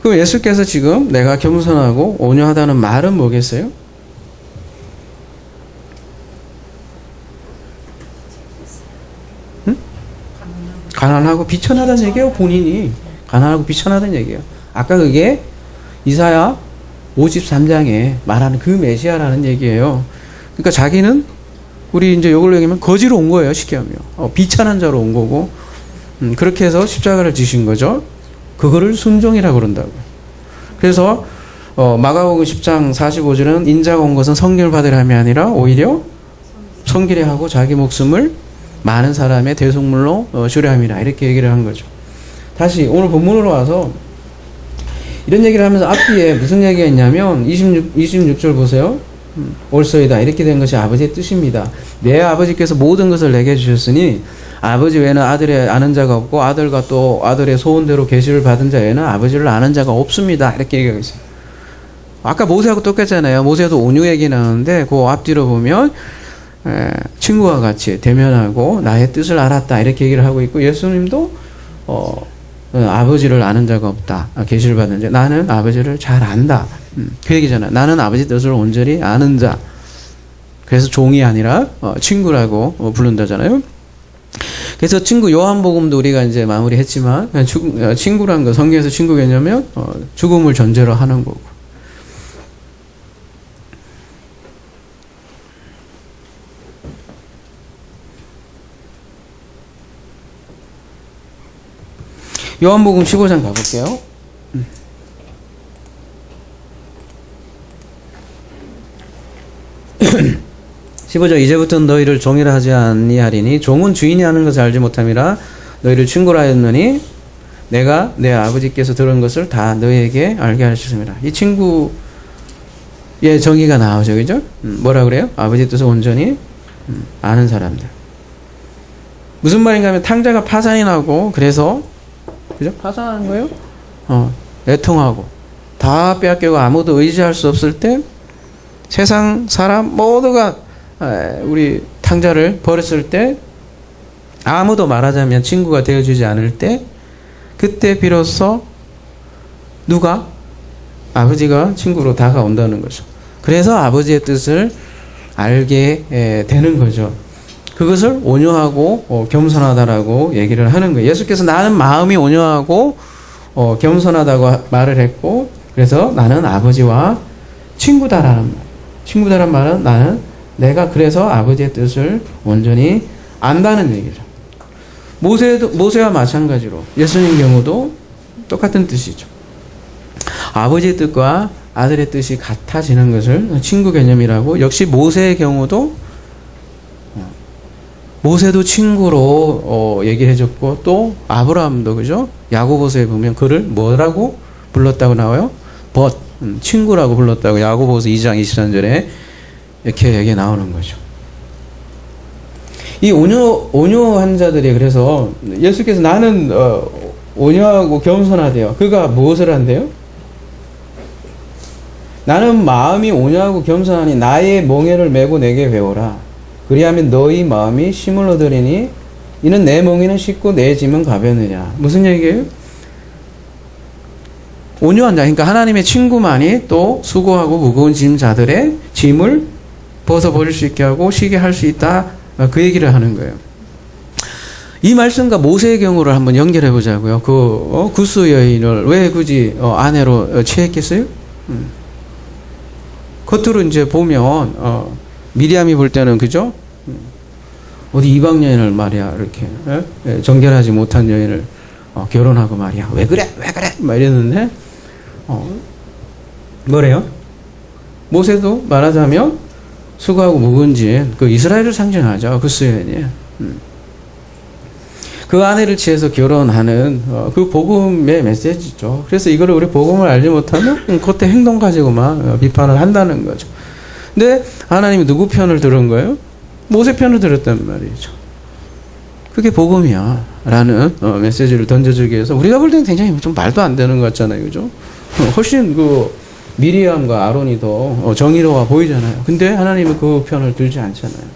그럼 예수께서 지금 내가 겸손하고 온유하다는 말은 뭐겠어요? 가난하고 비천하다는 얘기예요. 본인이 가난하고 비천하다는 얘기예요. 아까 그게 이사야 53장에 말하는 그 메시아라는 얘기예요. 그러니까 자기는 우리 이제 이걸로 얘기하면 거지로 온 거예요. 쉽게 하면 비천한 자로 온 거고, 그렇게 해서 십자가를 지신 거죠. 그거를 순종이라고 그런다고. 그래서 마가복음 10장 45절은 인자가 온 것은 성결 받으려 함이 아니라 오히려 성결해 하고 자기 목숨을 많은 사람의 대속물로 주려 함이라 이렇게 얘기를 한 거죠. 다시 오늘 본문으로 와서 이런 얘기를 하면서 앞뒤에 무슨 얘기가 있냐면 26절 보세요. 올소이다 이렇게 된 것이 아버지의 뜻입니다. 내 아버지께서 모든 것을 내게 주셨으니 아버지 외에는 아들의 아는 자가 없고 아들과 또 아들의 소원대로 계시를 받은 자 외에는 아버지를 아는 자가 없습니다. 이렇게 얘기하고 있어요. 아까 모세하고 똑같잖아요. 모세도 온유 얘기 나오는데 그 앞뒤로 보면 친구와 같이 대면하고 나의 뜻을 알았다 이렇게 얘기를 하고 있고, 예수님도 아버지를 아는 자가 없다. 계시를 받은 자. 나는 아버지를 잘 안다. 그 얘기잖아요. 나는 아버지 뜻을 온전히 아는 자. 그래서 종이 아니라 친구라고 부른다잖아요. 그래서 친구, 요한복음도 우리가 이제 마무리했지만 친구란 거, 성경에서 친구 개념은 죽음을 전제로 하는 거고. 요한복음 15장 가볼게요. 15절 이제부터는 너희를 종이라 하지 아니하리니 종은 주인이 하는 것을 알지 못함이라 너희를 친구라 하였느니 내가 내 아버지께서 들은 것을 다 너희에게 알게 하셨습니다. 이 친구의 정의가 나오죠, 그죠? 뭐라 그래요? 아버지 뜻을 온전히 아는 사람들. 무슨 말인가 하면 탕자가 파산이 나고 그래서 그죠? 파산하는 거예요? 애통하고 다 빼앗기고 아무도 의지할 수 없을 때 세상 사람 모두가 우리 탕자를 버렸을 때 아무도 말하자면 친구가 되어주지 않을 때 그때 비로소 누가? 아버지가 친구로 다가온다는 거죠. 그래서 아버지의 뜻을 알게 되는 거죠. 그것을 온유하고 겸손하다라고 얘기를 하는 거예요. 예수께서 나는 마음이 온유하고 겸손하다고 말을 했고 그래서 나는 아버지와 친구다라는 말. 친구다라는 말은 나는 내가 그래서 아버지의 뜻을 온전히 안다는 얘기죠. 모세와 마찬가지로 예수님 경우도 똑같은 뜻이죠. 아버지의 뜻과 아들의 뜻이 같아지는 것을 친구 개념이라고 역시 모세의 경우도 모세도 친구로 얘기해줬고 또 아브라함도 그죠? 야고보서에 보면 그를 뭐라고 불렀다고 나와요? 친구라고 불렀다고 야고보서 2장 23절에 이렇게 얘기 나오는 거죠. 이 온유한 자들이 그래서 예수께서 나는 온유하고 겸손하대요. 그가 무엇을 한대요? 나는 마음이 온유하고 겸손하니 나의 멍에를 메고 내게 배우라. 그리하면 너희 마음이 쉼을 얻으리니 이는 내 멍에는 쉽고 내 짐은 가벼우느냐. 무슨 얘기예요? 온유한 자, 그러니까 하나님의 친구만이 또 수고하고 무거운 짐자들의 짐을 벗어버릴 수 있게 하고 쉬게 할 수 있다. 그 얘기를 하는 거예요. 이 말씀과 모세의 경우를 한번 연결해 보자고요. 구스 여인을 왜 굳이 아내로 취했겠어요? 겉으로 이제 보면 미리암이 볼 때는 그죠? 어디 이방 여인을 말이야 이렇게 정결하지 못한 여인을 결혼하고 말이야 왜 그래 막 이랬는데 뭐래요? 모세도 말하자면 수고하고 묵은 짐 그 이스라엘을 상징하죠. 구스 여인이 그 아내를 취해서 결혼하는 그 복음의 메시지죠. 그래서 이거를 우리 복음을 알지 못하면 그때 행동 가지고만 비판을 한다는 거죠. 근데 하나님이 누구 편을 들은 거예요? 모세 편을 들었단 말이죠. 그게 복음이야 라는 메시지를 던져주기 위해서 우리가 볼 때는 굉장히 좀 말도 안 되는 것 같잖아요. 그죠? 훨씬 미리암과 아론이 더 정의로워 보이잖아요. 근데 하나님은 그 편을 들지 않잖아요.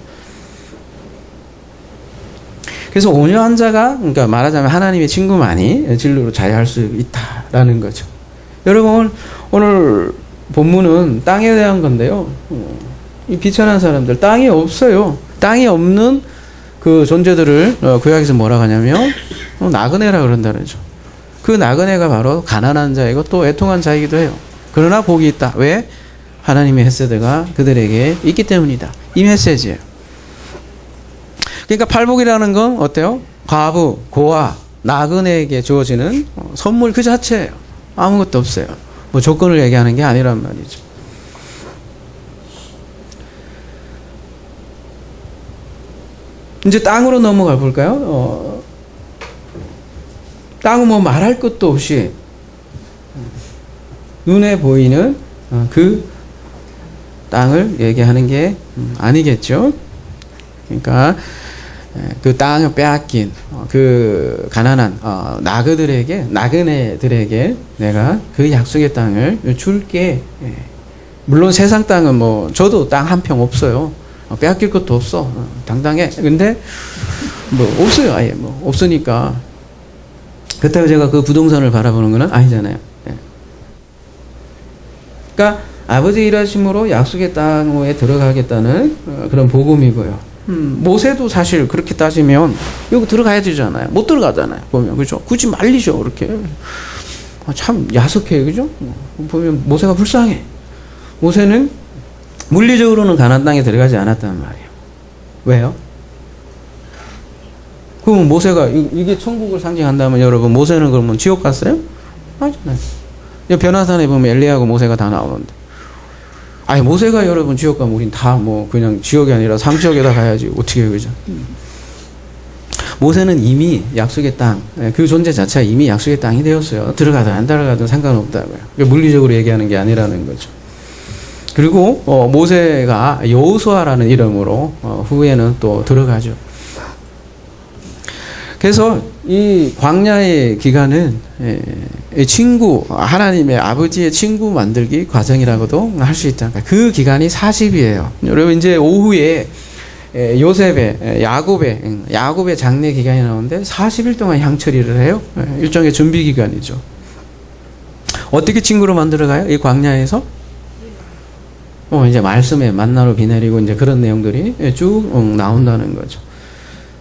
그래서 온유한 자가 그러니까 말하자면 하나님의 친구만이 진리로 자유할 수 있다라는 거죠. 여러분 오늘 본문은 땅에 대한 건데요. 이 비천한 사람들 땅이 없어요. 땅이 없는 그 존재들을 구약에서 뭐라고 하냐면 나그네라 그런다는 거죠. 그 나그네가 바로 가난한 자이고 또 애통한 자이기도 해요. 그러나 복이 있다. 왜? 하나님의 헤세드가 그들에게 있기 때문이다. 이 메시지예요. 그러니까 팔복이라는 건 어때요? 과부, 고아, 나그네에게 주어지는 선물 그 자체예요. 아무것도 없어요. 뭐 조건을 얘기하는 게 아니란 말이죠. 이제 땅으로 넘어가 볼까요? 땅은 뭐 말할 것도 없이 눈에 보이는 그 땅을 얘기하는 게 아니겠죠. 그러니까 그 땅을 빼앗긴 그 가난한 나그네들에게 내가 그 약속의 땅을 줄게. 물론 세상 땅은 뭐 저도 땅 한 평 없어요. 빼앗길 것도 없어. 당당해. 근데 뭐 없어요. 아예 뭐 없으니까 그렇다고 제가 그 부동산을 바라보는 건 아니잖아요. 그러니까 아버지 일하심으로 약속의 땅에 들어가겠다는 그런 복음이고요. 모세도 사실 그렇게 따지면 여기 들어가야 되잖아요. 못 들어가잖아요. 보면 그죠? 굳이 말리죠. 그렇게 참 야속해요. 그죠? 보면 모세가 불쌍해. 모세는 물리적으로는 가나안 땅에 들어가지 않았단 말이에요. 왜요? 그럼 모세가 이게 천국을 상징한다면 여러분 모세는 그러면 지옥 갔어요? 아니잖아요. 변화산에 보면 엘리야하고 모세가 다 나오는데 아니 모세가 여러분 지옥 가면 우린 다 뭐 그냥 지옥이 아니라 상지옥에다 가야지 어떻게 해요, 그죠? 모세는 이미 약속의 땅, 그 존재 자체가 이미 약속의 땅이 되었어요. 들어가든 안 들어가든 상관없다고요. 물리적으로 얘기하는 게 아니라는 거죠. 그리고 모세가 여호수아라는 이름으로 후에는 또 들어가죠. 그래서 이 광야의 기간은 친구, 하나님의 아버지의 친구 만들기 과정이라고도 할 수 있다. 그 기간이 40이에요. 여러분 이제 오후에 요셉의 야곱의 장례 기간이 나오는데 40일 동안 향처리를 해요. 일종의 준비 기간이죠. 어떻게 친구로 만들어가요? 이 광야에서 이제 말씀에 만나로 비 내리고 이제 그런 내용들이 쭉 나온다는 거죠.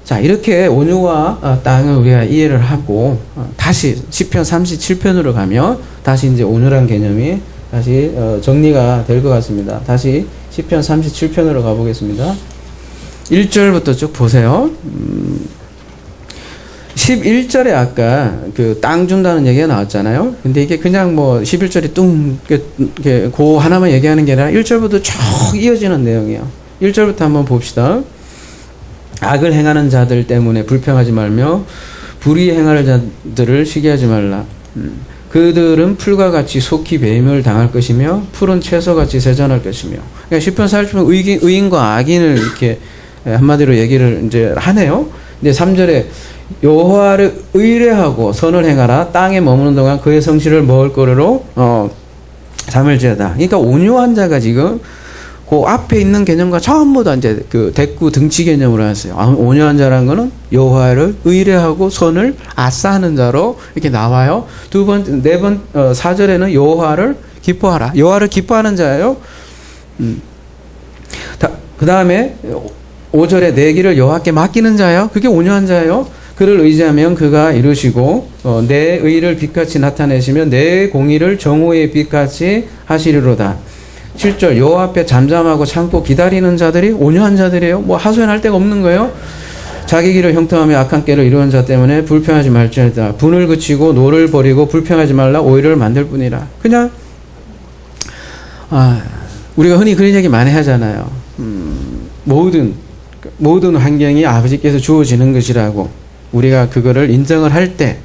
자, 이렇게 온유와 땅을 우리가 이해를 하고 다시 시편 37편으로 가면 다시 이제 온유란 개념이 다시 정리가 될 것 같습니다. 다시 시편 37편으로 가보겠습니다. 1절부터 쭉 보세요. 11절에 아까 그 땅 준다는 얘기가 나왔잖아요. 근데 이게 그냥 뭐 11절이 그 하나만 얘기하는 게 아니라 1절부터 쭉 이어지는 내용이에요. 1절부터 한번 봅시다. 악을 행하는 자들 때문에 불평하지 말며 불의 행하는 자들을 시기하지 말라. 그들은 풀과 같이 속히 배임을 당할 것이며 푸른 채소같이 세잔할 것이며. 그러니까 시편 40편 의인과 악인을 이렇게 한마디로 얘기를 이제 하네요. 근데 3절에 여호와를 의뢰하고 선을 행하라. 땅에 머무는 동안 그의 성실을 먹을 거로 삼을지어다. 그러니까 온유한 자가 지금 그 앞에 있는 개념과 전부 다 이제 그 대꾸 등치 개념으로 했어요. 온유한 자라는 거는 여호와를 의뢰하고 선을 아싸하는 자로 이렇게 나와요. 4절에는 여호와를 기뻐하라. 여호와를 기뻐하는 자예요. 그 다음에 5절에 내 길을 여호와께 맡기는 자예요. 그게 온유한 자예요. 그를 의지하면 그가 이루시고 내 의를 빛같이 나타내시며 내 공의를 정오의 빛같이 하시리로다. 7절 여호와 앞에 잠잠하고 참고 기다리는 자들이 온유한 자들이에요. 뭐 하소연할 데가 없는 거예요. 자기 길을 형통하며 악한 꾀를 이루는 자 때문에 불평하지 말지어다. 분을 그치고 노를 버리고 불평하지 말라. 오히려를 만들 뿐이라. 그냥 우리가 흔히 그런 얘기 많이 하잖아요. 모든 환경이 아버지께서 주어지는 것이라고 우리가 그거를 인정을 할 때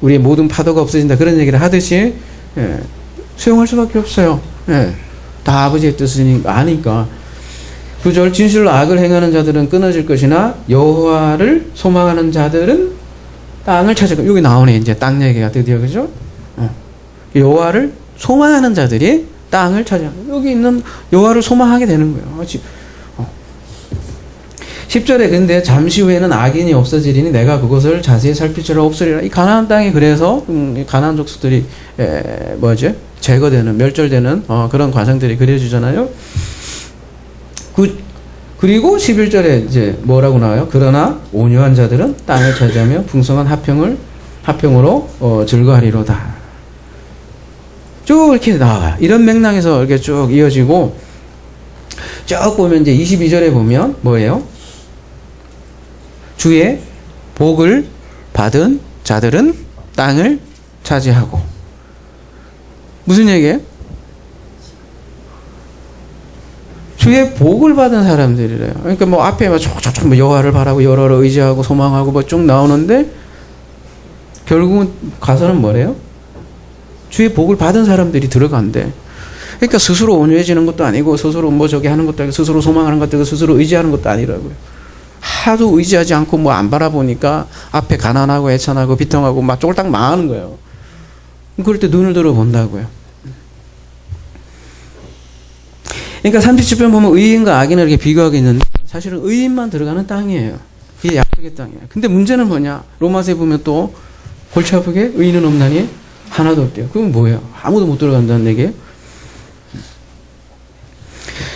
우리의 모든 파도가 없어진다 그런 얘기를 하듯이 수용할 수밖에 없어요. 다 아버지의 뜻을 아니까. 9절 진실로 악을 행하는 자들은 끊어질 것이나 여호와를 소망하는 자들은 땅을 찾을 것. 여기 나오네 이제 땅 얘기가 드디어. 그죠? 여호와를 소망하는 자들이 땅을 찾아. 여기 있는 여호와를 소망하게 되는 거예요. 10절에 근데 잠시 후에는 악인이 없어지리니 내가 그것을 자세히 살필지라 없으리라. 이 가나안 땅에 그래서 가나안 족속들이 제거되는, 멸절되는 그런 과정들이 그려지잖아요. 그리고 11절에 이제 뭐라고 나와요? 그러나 온유한 자들은 땅을 차지하며 풍성한 화평으로 즐거하리로다. 쭉 이렇게 나와요. 이런 맥락에서 이렇게 쭉 이어지고 쭉 보면 이제 22절에 보면 뭐예요? 주의 복을 받은 자들은 땅을 차지하고. 무슨 얘기예요? 주의 복을 받은 사람들이래요. 그러니까 뭐 앞에 뭐 여호와를 바라고 여호와를 의지하고 소망하고 뭐 쭉 나오는데 결국은 가서는 뭐래요? 주의 복을 받은 사람들이 들어간대. 그러니까 스스로 온유해지는 것도 아니고 스스로 뭐 저기 하는 것도 아니고 스스로 소망하는 것도 아니고 스스로 의지하는 것도 아니라고요. 하도 의지하지 않고 뭐 안 바라보니까 앞에 가난하고 애찬하고 비통하고 막 쫄딱 망하는 거예요. 그럴 때 눈을 들어 본다고요. 그러니까 37편 보면 의인과 악인을 이렇게 비교하고 있는데 사실은 의인만 들어가는 땅이에요. 그게 약속의 땅이에요. 근데 문제는 뭐냐? 로마서에 보면 또 골치 아프게 의인은 없나니 하나도 없대요. 그건 뭐예요? 아무도 못 들어간다는 얘기예요.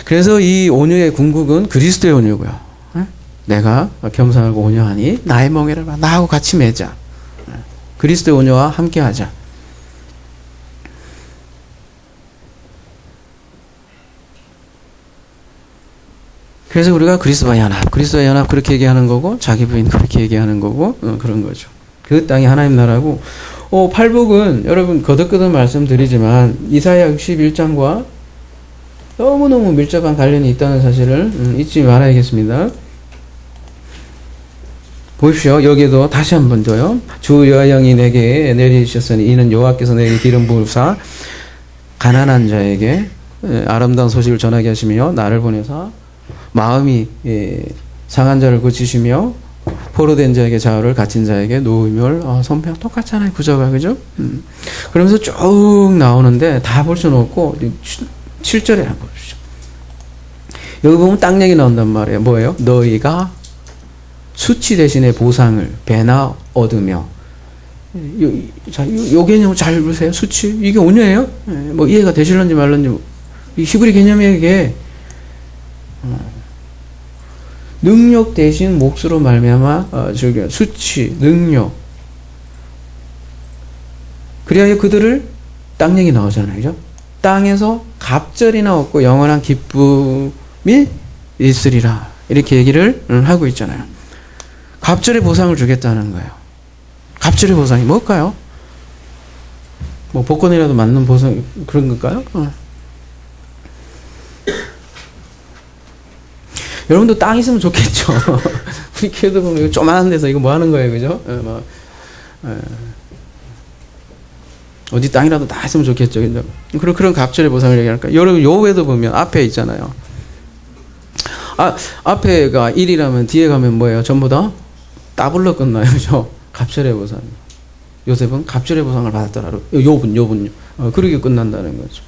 그래서 이 온유의 궁극은 그리스도의 온유고요. 내가 겸손하고 온유하니 나의 멍에를 나하고 같이 매자. 그리스도의 온유와 함께하자. 그래서 우리가 그리스도와 연합 그렇게 얘기하는 거고 자기 부인 그렇게 얘기하는 거고 그런 거죠. 그 땅이 하나님 나라고. 팔복은 여러분 거듭거듭 말씀드리지만 이사야 61장과 너무너무 밀접한 관련이 있다는 사실을 잊지 말아야겠습니다. 보십시오. 여기도 다시 한번 더요. 주 여호와영이 내게 내리셨으니 이는 여호와께서 내게 기름 부으사 가난한 자에게 아름다운 소식을 전하게 하시며 나를 보내사 마음이 상한 자를 고치시며 포로된 자에게 자유를 갇힌 자에게 노임을 선포하고 똑같잖아요. 구조가 그죠? 그러면서 쭉 나오는데 다 볼 수는 없고 7절에 한번 보시죠. 여기 보면 땅 얘기 나온단 말이에요. 뭐예요? 너희가 수치 대신에 보상을 배나 얻으며 요 개념을 잘 보세요. 수치 이게 온유예요? 뭐 이해가 되실런지 말런지 이 히브리 개념이 이게 능력 대신 몫으로 말미암아 즐겨 수치 능력 그리하여 그들을 땅 얘기 나오잖아요. 그죠? 땅에서 갑절이나 얻고 영원한 기쁨이 있으리라 이렇게 얘기를 하고 있잖아요. 갑절의 보상을 주겠다는 거예요. 갑절의 보상이 뭘까요? 뭐 복권이라도 맞는 보상 그런 걸까요? 여러분도 땅 있으면 좋겠죠. 우리 교회도 보면 이거 조만한 데서 이거 뭐 하는 거예요, 그죠? 어디 땅이라도 다 있으면 좋겠죠, 그죠? 그런 갑절의 보상을 얘기할까요? 여러분 요 외에도 보면 앞에 있잖아요. 앞에가 1이라면 뒤에 가면 뭐예요? 전부 다 더블로 끝나요, 그죠? 갑절의 보상. 요셉은 갑절의 보상을 받았더라. 요분요. 그렇게 끝난다는 거죠.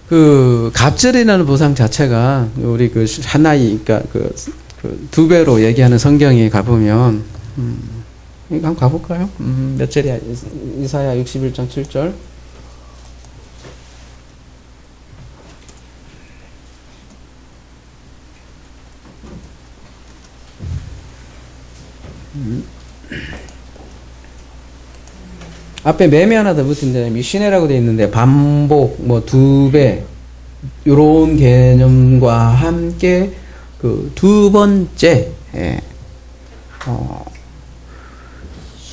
그 갑절이라는 보상 자체가 우리 그 하나이, 그러니까 그 두 배로 얘기하는 성경에 가보면, 이거 한번 가볼까요? 몇 절이야? 이사야 61장 7절. 앞에 매매 하나 더 붙은데 미시네라고 되어 있는데 반복 뭐 두 배 요런 개념과 함께 그 두 번째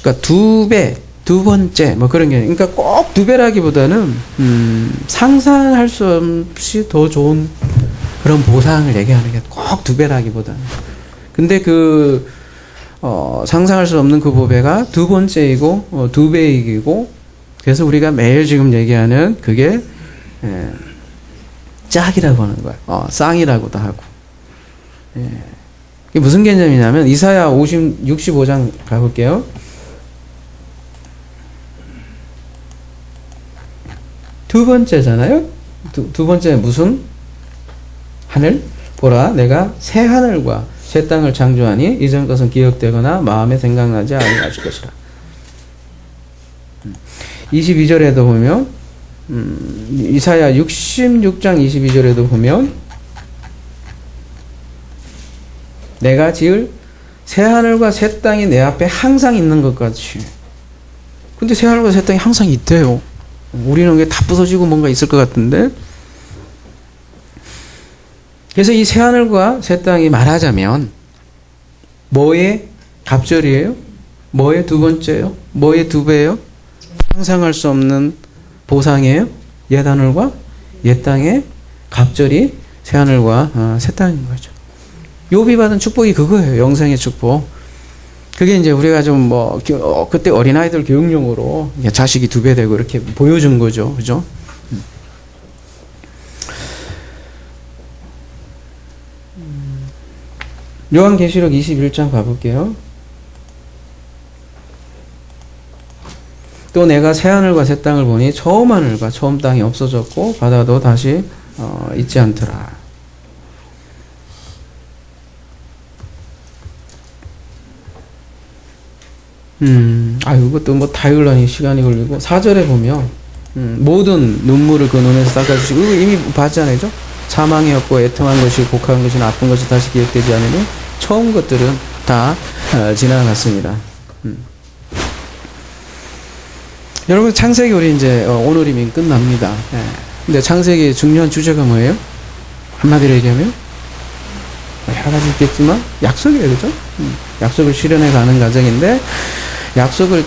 그러니까 두 번째 뭐 그런 개념. 그러니까 꼭 두 배라기보다는 상상할 수 없이 더 좋은 그런 보상을 얘기하는 게 꼭 두 배라기보다는. 근데 상상할 수 없는 그 보배가 두 번째이고, 두 배이고, 그래서 우리가 매일 지금 얘기하는 그게, 짝이라고 하는 거야. 쌍이라고도 하고. 이게 무슨 개념이냐면, 이사야 65장 가볼게요. 두 번째잖아요? 두 번째 무슨? 하늘? 보라, 내가 새 하늘과 새 땅을 창조하니 이전 것은 기억되거나 마음에 생각나지 아니하실 것이라. 22절에도 보면 이사야 66장 22절에도 보면 내가 지을 새 하늘과 새 땅이 내 앞에 항상 있는 것 같이. 근데 새 하늘과 새 땅이 항상 있대요. 우리는 왜 다 부서지고 뭔가 있을 것 같은데. 그래서 이 새 하늘과 새 땅이 말하자면 뭐의 갑절이에요? 뭐의 두 번째예요? 뭐의 두 배예요? 상상할 수 없는 보상이에요? 옛 하늘과 옛 땅의 갑절이 새 하늘과 새 땅인 거죠. 욥이 받은 축복이 그거예요. 영생의 축복. 그게 이제 우리가 좀 뭐 그때 어린아이들 교육용으로 자식이 두 배 되고 이렇게 보여준 거죠. 그죠? 요한계시록 21장 가볼게요. 또 내가 새 하늘과 새 땅을 보니 처음 하늘과 처음 땅이 없어졌고 바다도 다시 있지 않더라. 이것도 뭐 다이글라니 시간이 걸리고 4절에 보면 모든 눈물을 그 눈에서 닦아주시고 이거 이미 봤잖아요. 사망이 없고 애통한 것이 곡한 것이 나쁜 것이 다시 기억되지 않으니 처음 것들은 다 지나갔습니다. 여러분 창세기 우리 이제 오늘이면 끝납니다. 근데 창세기의 중요한 주제가 뭐예요? 한마디로 얘기하면 여러 가지 있겠지만 약속이에요, 그죠? 약속을 실현해 가는 과정인데 약속을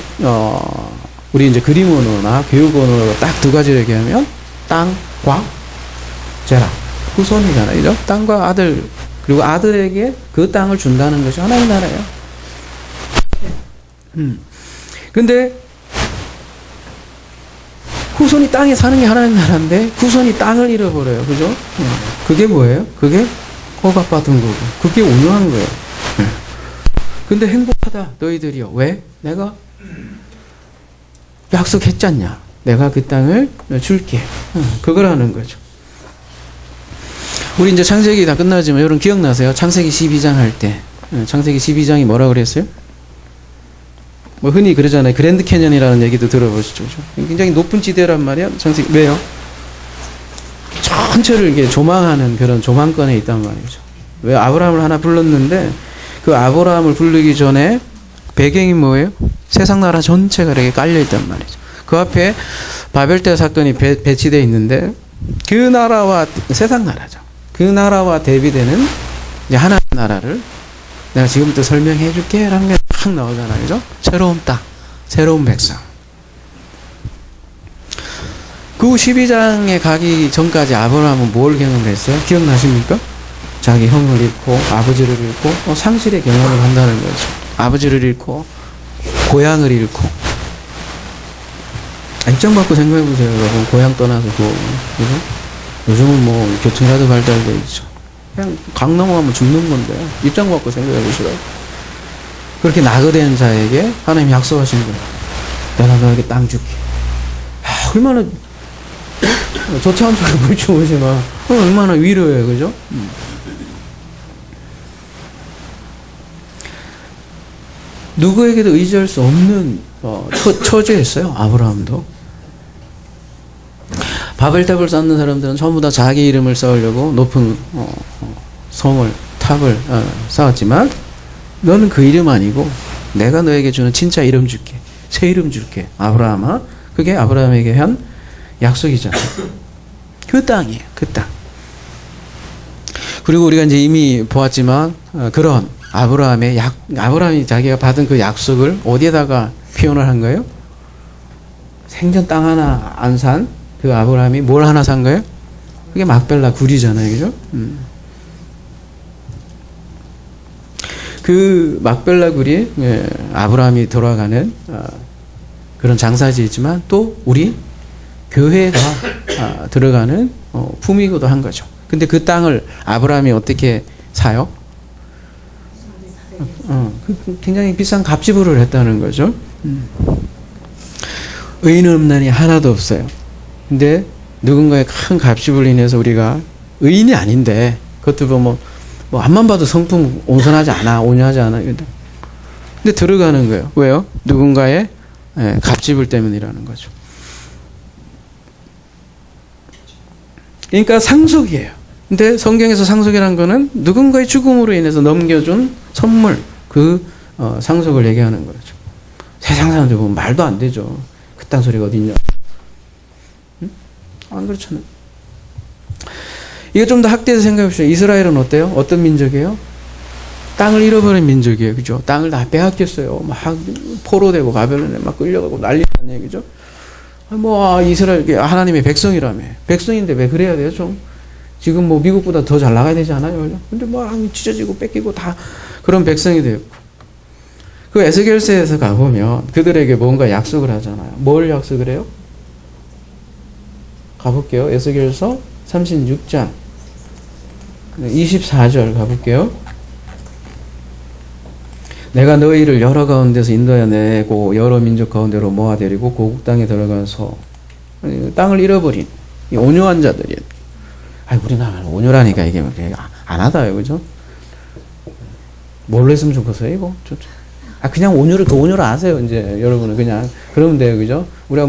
우리 이제 그림 언어나 교육 언어로 딱 두 가지로 얘기하면 땅과 제라 후손이잖아요, 그죠? 땅과 아들 그리고 아들에게 그 땅을 준다는 것이 하나의 나라예요. 근데 후손이 땅에 사는 게 하나님 나라인데 후손이 땅을 잃어버려요. 그죠? 그게 뭐예요? 그게 허락받은 거고. 그게 온유한 거예요. 근데 행복하다 너희들이요. 왜? 내가 약속했잖냐. 내가 그 땅을 줄게. 그거라는 거죠. 우리 이제 창세기 다 끝나지만 여러분 기억나세요? 창세기 12장 할 때. 창세기 12장이 뭐라 그랬어요? 뭐 흔히 그러잖아요. 그랜드 캐년이라는 얘기도 들어보시죠. 굉장히 높은 지대란 말이야. 창세기 왜요? 전체를 이렇게 조망하는 그런 조망권에 있단 말이죠. 왜 아브라함을 하나 불렀는데 그 아브라함을 부르기 전에 배경이 뭐예요? 세상 나라 전체가 이렇게 깔려 있단 말이죠. 그 앞에 바벨탑 사건이 배치되어 있는데 그 나라와 세상 나라죠. 그 나라와 대비되는 이제 하나님 나라를 내가 지금부터 설명해 줄게 라는 게 딱 나오잖아요. 그죠? 새로운 땅, 새로운 백성. 그 12장에 가기 전까지 아브라함은 뭘 경험했어요? 기억나십니까? 자기 형을 잃고 아버지를 잃고 상실의 경험을 한다는 거죠. 아버지를 잃고 고향을 잃고. 입장 바꿔 생각해 보세요. 여러분 고향 떠나서 그죠? 요즘은 뭐 교통이라도 발달돼 있죠. 그냥 강 넘어가면 죽는 건데 입장 바꿔 생각해 보시라고. 그렇게 낙오된 자에게 하나님이 약속하신 거예요. 내가 너에게 땅 줄게. 얼마나 좋지 않죠. 물주 오지만 얼마나 위로해요. 그죠? 누구에게도 의지할 수 없는 처지였어요. 아브라함도. 바벨탑을 쌓는 사람들은 전부 다 자기 이름을 쌓으려고 높은 성을 탑을 쌓았지만 너는 그 이름 아니고 내가 너에게 주는 진짜 이름 줄게. 새 이름 줄게. 아브라함아. 그게 아브라함에게 한 약속이잖아요. 그 땅이에요. 그 땅. 그리고 우리가 이제 이미 보았지만 그런 아브라함이 자기가 받은 그 약속을 어디에다가 표현을 한 거예요? 생전 땅 하나 안 산 그 아브라함이 뭘 하나 산 거예요? 그게 막벨라 굴이잖아요. 그죠? 그 막벨라 굴이 아브라함이 돌아가는 그런 장사지이지만 또 우리 교회가 들어가는 품이기도 한 거죠. 근데 그 땅을 아브라함이 어떻게 사요? 굉장히 비싼 값지불을 했다는 거죠. 의인 없나니 하나도 없어요. 근데 누군가의 큰 값지불로 인해서 우리가 의인이 아닌데 그것도 뭐 앞만 봐도 성품 온선하지 않아, 온유하지 않아. 근데 들어가는 거예요. 왜요? 누군가의 값지불 때문이라는 거죠. 그러니까 상속이에요. 근데 성경에서 상속이라는 거는 누군가의 죽음으로 인해서 넘겨준 선물, 그 상속을 얘기하는 거죠. 세상 사람들 보면 말도 안 되죠. 그딴 소리가 어디 있냐. 응? 안 그렇잖아요. 이거 좀 더 학대해서 생각해 보시죠. 이스라엘은 어때요? 어떤 민족이에요? 땅을 잃어버린 민족이에요. 그죠? 땅을 다 빼앗겼어요. 막 포로되고 바벨론에 막 끌려가고 난리 났네. 그죠? 이스라엘 하나님의 백성이라며. 백성인데 왜 그래야 돼요? 좀 지금 뭐 미국보다 더 잘 나가야 되지 않아요? 그죠? 근데 찢어지고 뺏기고 다 그런 백성이 되었고. 그 에스겔서에서 가보면 그들에게 뭔가 약속을 하잖아요. 뭘 약속을 해요? 가볼게요. 에스겔서 36장 24절 가볼게요. 내가 너희를 여러 가운데서 인도하여 내고 여러 민족 가운데로 모아들이고 고국 땅에 들어가서 땅을 잃어버린 온유한 자들이. 우리나라는 온유라니까 이게 안 하다요. 그죠? 뭘로 했으면 좋겠어요, 이거? 그냥 그 온유를 아세요, 이제. 여러분은 그냥. 그러면 돼요, 그죠? 우리가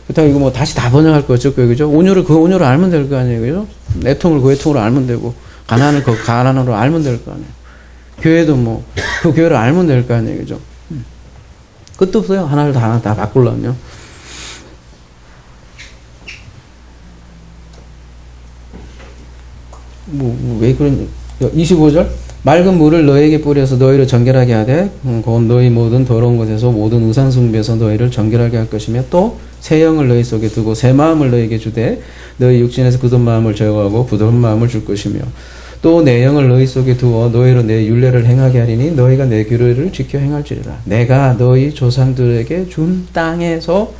그렇다고 이거 다시 다 번역할 거 어쩔 거예요, 그죠? 그 온유를 알면 될 거 아니에요, 그죠? 애통을 그 애통으로 알면 되고, 가난을 그 가난으로 알면 될 거 아니에요. 교회도 그 교회를 알면 될 거 아니에요, 그죠? 끝도 없어요, 하나를 다 바꾸려면. 왜 그런, 25절? 맑은 물을 너에게 뿌려서 너희를 정결하게 하되 곧 너희 모든 더러운 것에서 모든 우상 숭배에서 너희를 정결하게 할 것이며 또 새 영을 너희 속에 두고 새 마음을 너희에게 주되 너희 육신에서 굳은 마음을 제거하고 부드러운 마음을 줄 것이며 또 내 영을 너희 속에 두어 너희로 내 율례를 행하게 하리니 너희가 내 규례를 지켜 행할지리라. 내가 너희 조상들에게 준 땅에서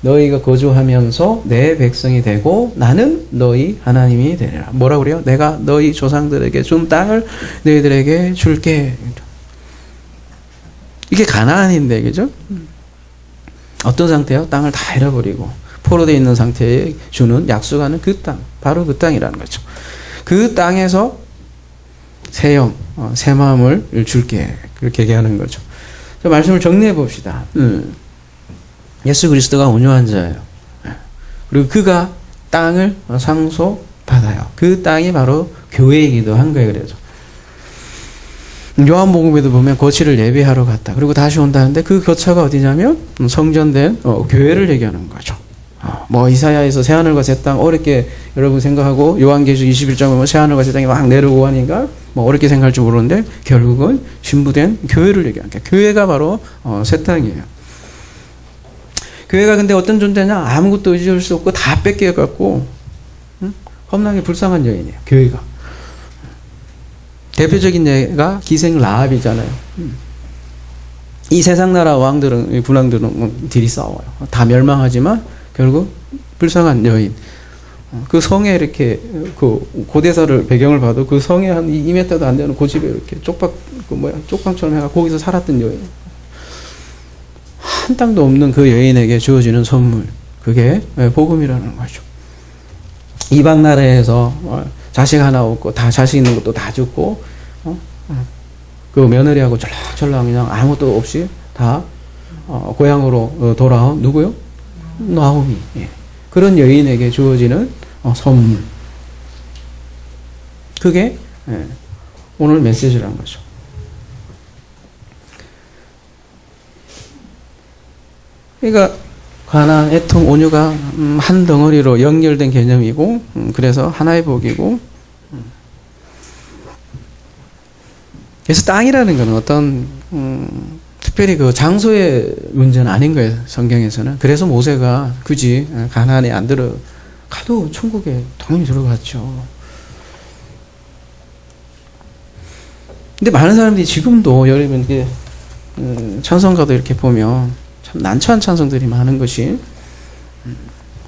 너희가 거주하면서 내 백성이 되고 나는 너희 하나님이 되리라. 뭐라고 그래요? 내가 너희 조상들에게 준 땅을 너희들에게 줄게. 이게 가나안인데, 그죠? 어떤 상태요? 땅을 다 잃어버리고 포로되어 있는 상태에 주는 약속하는 그 땅, 바로 그 땅이라는 거죠. 그 땅에서 새 영, 새 마음을 줄게. 그렇게 얘기하는 거죠. 자, 말씀을 정리해 봅시다. 예수 그리스도가 온유한 자예요. 그리고 그가 땅을 상속받아요. 그 땅이 바로 교회이기도 한 거예요. 그래서 요한복음에도 보면 거처를 예배하러 갔다. 그리고 다시 온다는데 그 거처가 어디냐면 성전된 교회를 얘기하는 거죠. 뭐 이사야에서 새하늘과 새 땅 어렵게 여러분 생각하고 요한계시록 21장에 보면 새하늘과 새 땅이 막 내려오고 하니까 뭐 어렵게 생각할지 모르는데 결국은 신부된 교회를 얘기하는 거예요. 교회가 바로 새 땅이에요. 교회가 근데 어떤 존재냐? 아무것도 의지할 수 없고 다 뺏겨갖고 겁나게 불쌍한 여인이에요. 교회가. 대표적인 예가 기생 라합이잖아요. 이 세상 나라 왕들은, 군왕들은 딜이 싸워요. 다 멸망하지만 결국 불쌍한 여인. 그 성에 이렇게 그 고대사를 배경을 봐도 그 성에 한 2m도 안 되는 고집에 이렇게 쪽방처럼 해가 거기서 살았던 여인. 한 땅도 없는 그 여인에게 주어지는 선물. 그게 복음이라는 거죠. 이방 나라에서 자식 하나 없고 다 자식 있는 것도 다 죽고 그 며느리하고 철랑철랑 그냥 아무것도 없이 다 고향으로 돌아온 누구요? 나오미. 예. 그런 여인에게 주어지는 선물. 그게 오늘 메시지라는 거죠. 그러니까 가나안, 애통, 온유가 한 덩어리로 연결된 개념이고 그래서 하나의 복이고 그래서 땅이라는 것은 어떤 특별히 그 장소의 문제는 아닌 거예요. 성경에서는. 그래서 모세가 굳이 가나안에 안 들어가도 천국에 당연히 들어갔죠. 근데 많은 사람들이 지금도 여러분 이게 찬송가도 이렇게 보면 참 난처한 찬송들이 많은 것이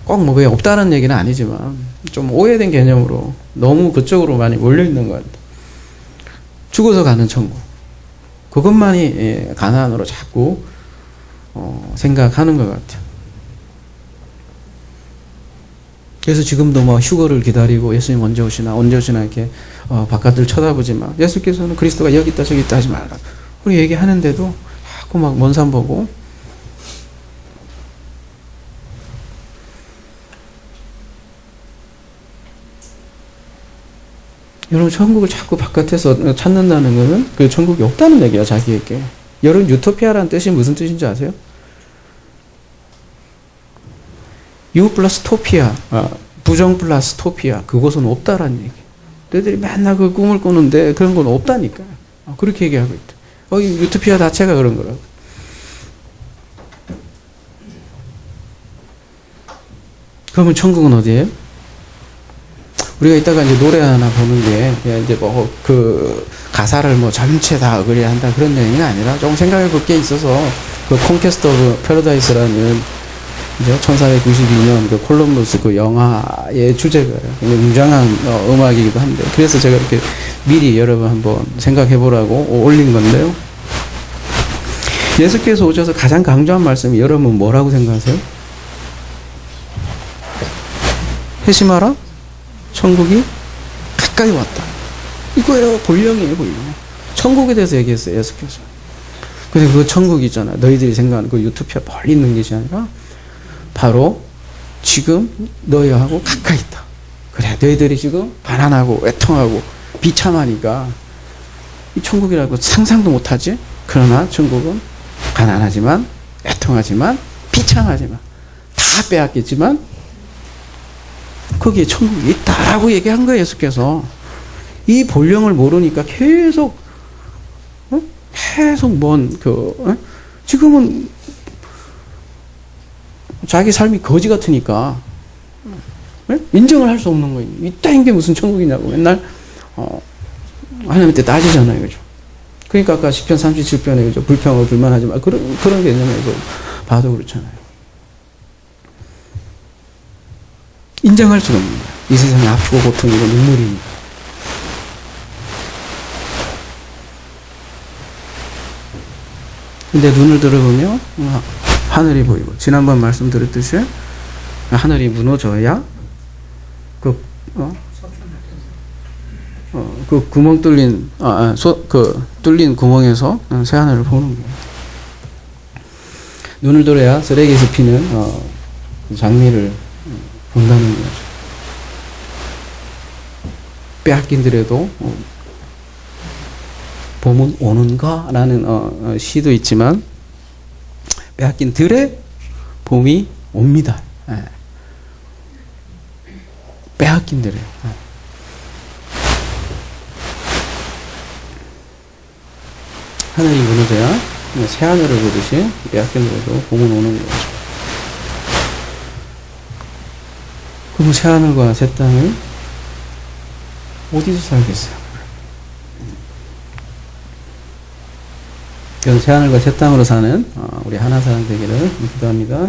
꼭 뭐 그게 없다는 얘기는 아니지만 좀 오해된 개념으로 너무 그쪽으로 많이 몰려있는 것 같아요. 죽어서 가는 천국. 그것만이 가나안으로 자꾸 생각하는 것 같아요. 그래서 지금도 뭐 휴거를 기다리고 예수님 언제 오시나 이렇게 바깥을 쳐다보지만 예수께서는 그리스도가 여기 있다 저기 있다 하지 말라. 우리 얘기하는데도 자꾸 막 먼 산 보고 여러분 천국을 자꾸 바깥에서 찾는다는 것은 그 천국이 없다는 얘기야 자기에게. 여러분 유토피아라는 뜻이 무슨 뜻인지 아세요? 유 플러스 토피아, 부정 플러스 토피아, 그것은 없다라는 얘기. 너희들이 맨날 그 꿈을 꾸는데 그런 건 없다니까. 그렇게 얘기하고 있다. 유토피아 자체가 그런 거라고. 그러면 천국은 어디예요? 우리가 이따가 이제 노래 하나 보는 게 이제 뭐 그 가사를 뭐 전체 다 어그리 한다 그런 얘기는 아니라 조금 생각해 볼 게 있어서 그 콘퀘스트 오브 패러다이스라는 이제 1492년 그 콜럼버스 그 영화의 주제가 굉장히 웅장한 음악이기도 한데 그래서 제가 이렇게 미리 여러분 한번 생각해 보라고 올린 건데요. 예수께서 오셔서 가장 강조한 말씀이 여러분 뭐라고 생각하세요? 회심하라? 천국이 가까이 왔다. 이거예요. 본령이에요, 본령. 천국에 대해서 얘기했어요, 예수께서. 근데 그 천국이 있잖아. 너희들이 생각하는 그 유토피아 멀리 있는 것이 아니라 바로 지금 너희하고 가까이 있다. 그래, 너희들이 지금 가난하고 애통하고 비참하니까 이 천국이라고 상상도 못하지? 그러나 천국은 가난하지만 애통하지만 비참하지만 다 빼앗겼지만 거기에 천국이 있다라고 얘기한 거예요, 예수께서. 이 본령을 모르니까 계속 지금은 자기 삶이 거지 같으니까 인정을 할 수 없는 거예요. 이따인 게 무슨 천국이냐고 맨날 하나님한테 따지잖아요, 그죠? 그러니까 아까 시편 37편에 그죠? 불평하고 불만하지 마 그런 개념에서 봐도 그렇잖아요. 인정할 수가 없는 거예요. 이 세상에 아프고 고통이고 눈물이니까. 근데 눈을 들어보면 하늘이 보이고, 지난번 말씀드렸듯이 하늘이 무너져야 그 구멍 뚫린 뚫린 구멍에서 새하늘을 보는 거예요. 눈을 들어야 쓰레기에서 피는 장미를 본다는 거죠. 빼앗긴들에도 봄은 오는가라는 시도 있지만 빼앗긴 들에 봄이 옵니다. 예. 빼앗긴 들에. 하늘이 무너져야 새하늘을 보듯이 빼앗긴 들에도 봄은 오는 거죠. 그럼 새하늘과 새 땅을 어디서 살겠어요? 그런 새하늘과 새 땅으로 사는 우리 하나사랑 되기를 기도합니다.